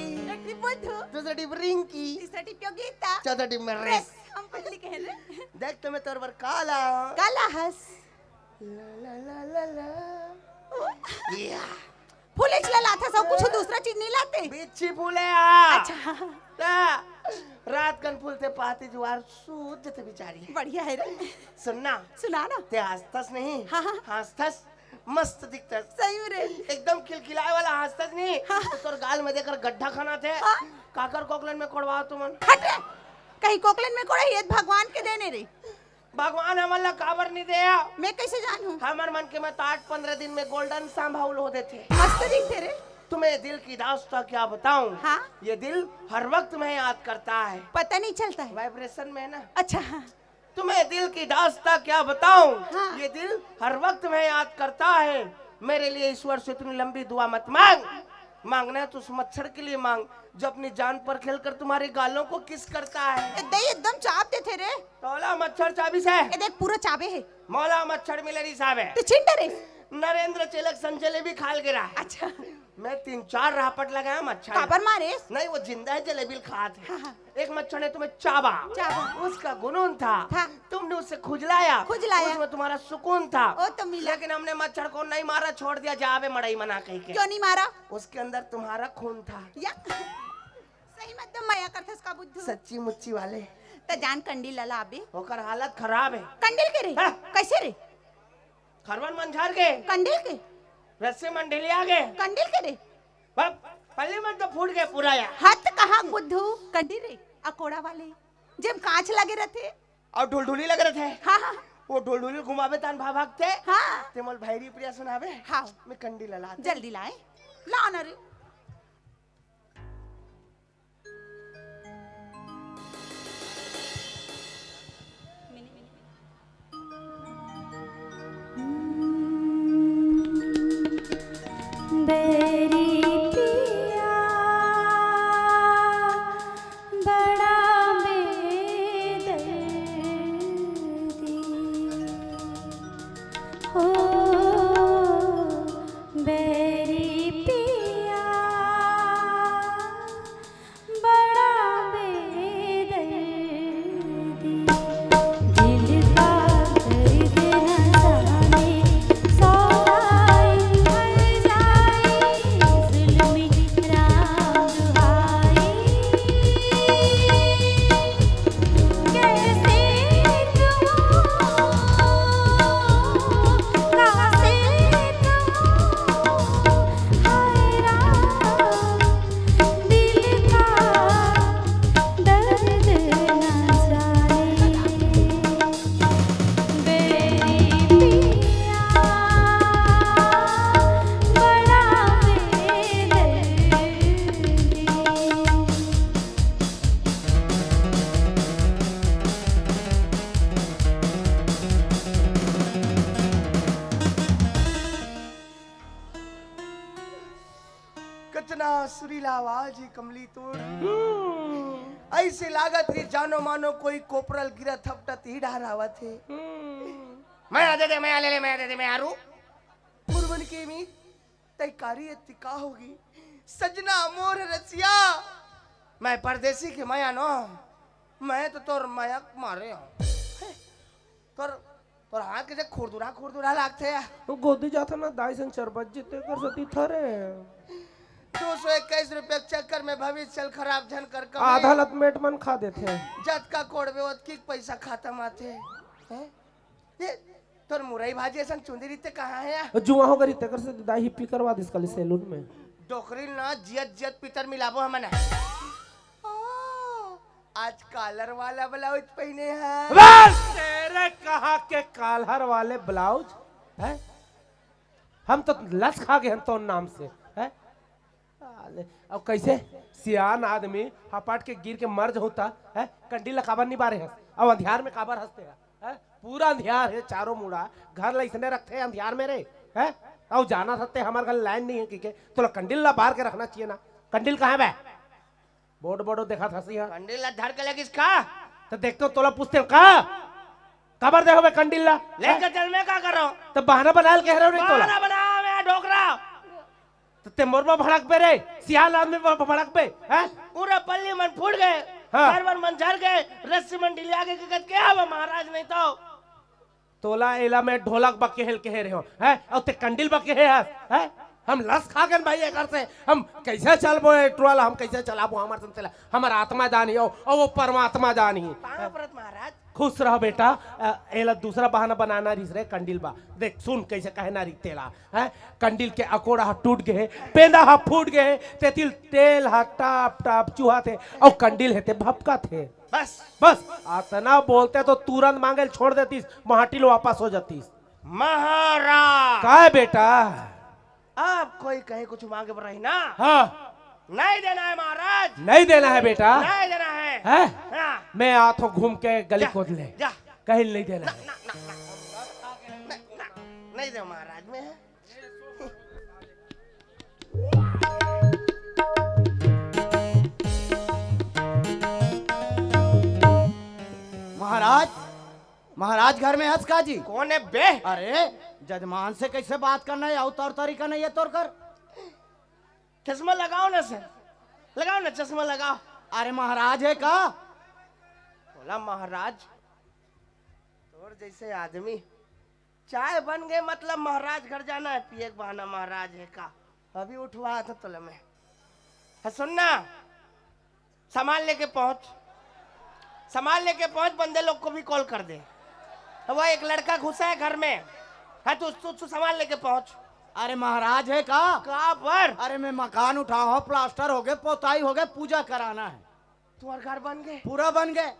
बुद्धू, दूसरा टिप रिंकी, तीसरा टिप योगिता, चौथा टिप में रेस। हम पल्ली कह रहे देख तुम्हें तोर पर काला काला हंस ला ला ला ला ला या फूले चला लाता सब कुछ दूसरा चीज नहीं लाते। बिच्छी फूले आ अच्छा ता, रात कन फूलते पाती जुआर सूद जते बिचारी। बढ़िया है रे, सुनना सुना ना। ते हंसतस नहीं, हाँ, हाँ। हंसतस मस्त दिखतस, सही में रे, एकदम खिलखिलाए वाला हंसतस नहीं। तो तोर गाल में देकर गड्ढा खाना थे, काकर कोकलन में कोड़वा तुमन। हट रे, कहीं कोकलन में कोड़ा ये भगवान के देने रे, भगवान हमला काबर नहीं दिया, मैं कैसे जानूं। हमर मन के में तो 8-15 दिन में गोल्डन सांभाउल हो देते। मस्त दिखते रे। तुम्हें दिल की दास्ता क्या बताऊं, हाँ? ये दिल हर वक्त में याद करता है, पता नहीं चलता है। वाइब्रेशन में है ना। अच्छा तुम्हें दिल की दास्ता क्या बताऊं, हाँ। ये दिल हर वक्त में याद करता है। मेरे लिए ईश्वर से इतनी लंबी दुआ मत मांग, मांगना है तो उस मच्छर के लिए मांग जो अपनी जान पर खेलकर तुम्हारे गालों को किस करता है। दे एकदम चापते थे रे। तोला मच्छर चाबी से ए देख पूरा चाबे है। मौला मच्छर मिलरी साहब है, तो छिंटा रे। नरेंद्र चेलक संजले भी खाल गिरा है। अच्छा मैं 3-4 रापट लगाया मच्छर काबर मारे। नहीं, वो जिंदा है जलेबी खात है। हाँ, हाँ। एक मच्छर ने तुम्हें चाबा, उसका गुनून था, तुमने उसे खुजलाया, उसमें तुम्हारा सुकून था। ओ तो मिला। लेकिन हमने मच्छर को नहीं मारा, छोड़ दिया जावे मड़ई मना कह के। क्यों नहीं मारा। उसके अंदर तुम्हारा खून था। या सही मत दम माया करथस का बुद्धू। सच्ची मुच्ची वाले त जान कंडील लला अबे। होकर हालत खराब है। कंडील के रे, हाँ। कैसे रे। खरवन मंझार के कंडील के, रस्से मंडेली आ गए, कंडील के रे। पल्ली में तो फूट गए पूरा या। हाथ कहाँ बुद्धू कंडी रे, अकोड़ा वाले जब कांच लगे रहते। और ढुलढुली लग रहे थे। हाँ हाँ वो ढुलढुली घुमावे तान भागते। हाँ तेमल भैरी प्रिया सुनावे। हाँ मैं कंडी लला जल्दी लाए ला ना रे। बेरी पिया बड़ा बेदर्दी हो, बेरी पिया बड़ा बेदर्दी। दिल का दर्द न जाने सौगाई मर जाए जुल्मी राम दुहाई। कैसे कहूँ कैसे कहूँ हाय राम, दिल का दर्द न जाने बेरी पिया बड़ा बेदर्दी। कितना सुरीला आवाज ही कमली तोड़। ऐसे लागत री जानो मानो कोई कोपरल गिरा थपटत ही डहरावत है। मैं आ दे, मैं आ ले ले, मैं आ दे, मैं आरू मुरबन के मी तैकारी तिका होगी सजना मोर रसिया। मैं परदेसी के माया नो, मैं तो तोर माया मारे हूँ। तोर और हाथ के खुरदुरा खुरदुरा लागते हैं। तो गोदी जाता ना दाई संग चरबत जिते कर सती थरे 221 रुपए के चक्कर में भविष्य चल खराब झन कर कम आधा लतमेट मन खा देते हैं। जत का कोड़बे ओत की पैसा खत्म आते हैं। ये तोर मुरई भाजी ऐसा चुंदी रीते कहाँ है? जुआ हो गई तेकर से दाई हिप्पी करवा दिस कल सैलून में। डोकरी ना जियत जियत पितर मिलाबो हमने। आज कॉलर वाला ब्लाउज पहने हैं। बस तेरे कहा के कॉलर वाले ब्लाउज है? हम तो लस खा गए हम तो नाम से है। अब कैसे सियान आदमी हपाट के गिर के मर्ज होता है। कंडीला काबर नहीं बारे हंस अब अंधियार में काबर हंसते है? पूरा अंधियार है चारों मुड़ा घर लाइसने रखते हैं अंधियार में रे है। अब जाना सकते हमारे घर लाइन नहीं है कि तो कंडील ला बाहर के रखना चाहिए ना। कंडील कहाँ है बे? बोर्ड बोर्डो देखा था सिया कंडीला धर के लगिस का तो देखते हो तोला पूछते हो का खबर देखो बे कंडीला लेकर चल मैं क्या कर रहा हूँ? तो बहाना बना कह रहे हो नहीं तोला बहाना बना मैं ढोकरा तो ते मोरबा भड़क पे रे सियाल आदमी भड़क पे है। पूरा पल्ली मन फूट गए हाँ। घर मन झर गए रस्सी मन ढीली आगे के कद क्या हुआ महाराज नहीं तो तोला एला में ढोलक बके हेल कह रहे हो है और ते कंडील बके है। हम लस खा गए भाई घर से हम कैसे चलबो ट्रोल हम कैसे चलाबो हमार संतला हमार आत्मा जानी हो और वो परमात्मा जानी। महाराज खुश रह बेटा एला दूसरा बहाना बनाना रिस रे कंडील बा देख सुन कैसे कहना री तेला है। कंडील के अकोड़ा हा टूट गए पेंदा हा फूट गए तेतिल तेल हा टाप टाप चूहा थे और कंडील हेते भपका थे। बस बस आतना बोलते तो तुरंत मांगल छोड़ देतीस महाटिल वापस हो जातीस। महाराज का है बेटा? आप कोई कहे कुछ मांगे पर रही ना हाँ नहीं देना है महाराज नहीं देना है बेटा नहीं देना है, है? हाँ। मैं आंखों घूम के गली खोद ले जा कहीं नहीं देना है। नहीं दे महाराज में है। महाराज महाराज घर में हंस काजी कौन है बे? अरे जजमान से कैसे बात करना है और तरीका नहीं है तोर कर। चश्मा लगाओ ना सर लगाओ ना चश्मा लगाओ। अरे महाराज है का? बोला महाराज तोर जैसे आदमी चाय बन गए मतलब महाराज घर जाना है पिए के बहाना महाराज है का। अभी उठवा था तोले में सुनना सामान लेके पहुंच बंदे लोग को भी कॉल कर दे। वो एक लड़का घुसा है घर में है तू सामान लेके पहुंच। अरे महाराज है का? कहाँ पर? अरे मैं मकान उठा हो प्लास्टर हो गए पोताई हो गए पूजा कराना है। तुम्हारे घर बन गए पूरा बन गए।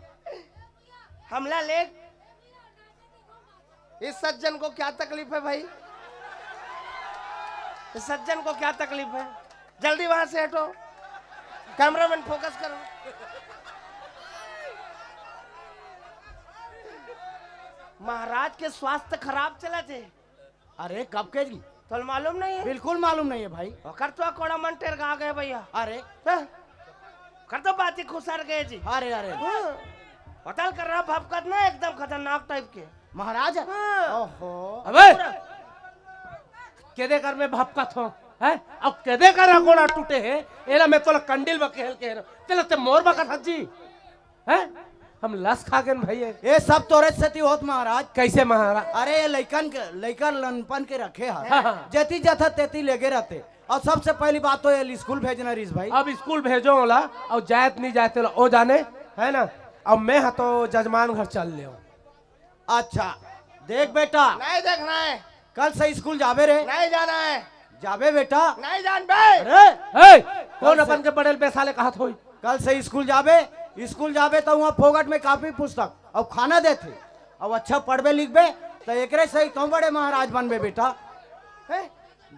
हमला ले इस सज्जन को क्या तकलीफ है भाई? इस सज्जन को क्या तकलीफ है? जल्दी वहां से हटो कैमरामैन फोकस करो। महाराज के स्वास्थ्य खराब चला थे। अरे कब के जी? तो मालूम नहीं है? बिल्कुल मालूम नहीं है भाई। कर तो कोड़ा मन टेर गा गए भैया। अरे कर तो बात ही खुसर गए जी। अरे अरे होटल कर रहा भपकत ना एकदम खतरनाक टाइप के महाराज हाँ। ओहो अबे केदे कर में भपकत हो है अब केदे कर अकोड़ा टूटे है एला मैं तोला कंडील बकेल के तेला ते मोर बका सज्जी है। हम लस खा गए भाई ये सब तोरे से होत महाराज। कैसे महाराज? अरे ये लइकन लनपन के रखे हाँ, है हाँ। जेती जथा तेती लेके रहते। और सबसे पहली बात तो ये स्कूल भेजना रिस भाई। अब स्कूल भेजो होला और जायत नहीं जाते ओ जाने है ना। अब मैं तो जजमान घर चल ले। अच्छा देख बेटा नहीं देखना है कल से स्कूल जाबे रे। नहीं जाना है जाबे बेटा नहीं जान बे। अरे कौन अपन के बड़े पैसा कहा थोई कल से स्कूल जाबे तो वहाँ फोगट में कापी पुस्तक और खाना देते और अच्छा पढ़बे लिखबे तो एक से क्यों बड़े महाराज बनबे बेटा?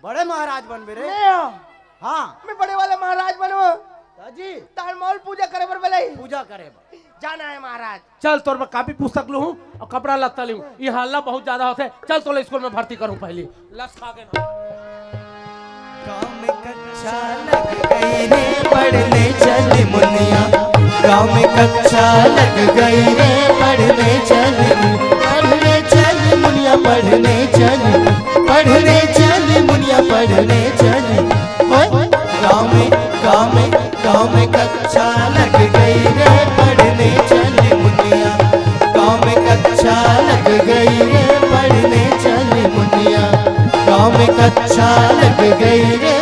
बड़े महाराज बनबे रे। हाँ मैं बड़े वाले महाराज बनूं जी तालमौल पूजा करे बर बोले पूजा करे जाना है महाराज। चल तोर में कापी पुस्तक लूं और कपड़ा लत्ता लूं ये हल्ला बहुत ज्यादा होते चल तो स्कूल में भर्ती करूं पहले लस खा गए गाँव में कक्षा लग गई रे पढ़ने चल मुनिया। गाँव में कक्षा लग गई रे पढ़ने चल मुनिया पढ़ने चल मुनिया पढ़ने चल। गाँव में कक्षा लग गई रे पढ़ने चल मुनिया। गाँव में कक्षा लग गई रे अच्छा लग गई रे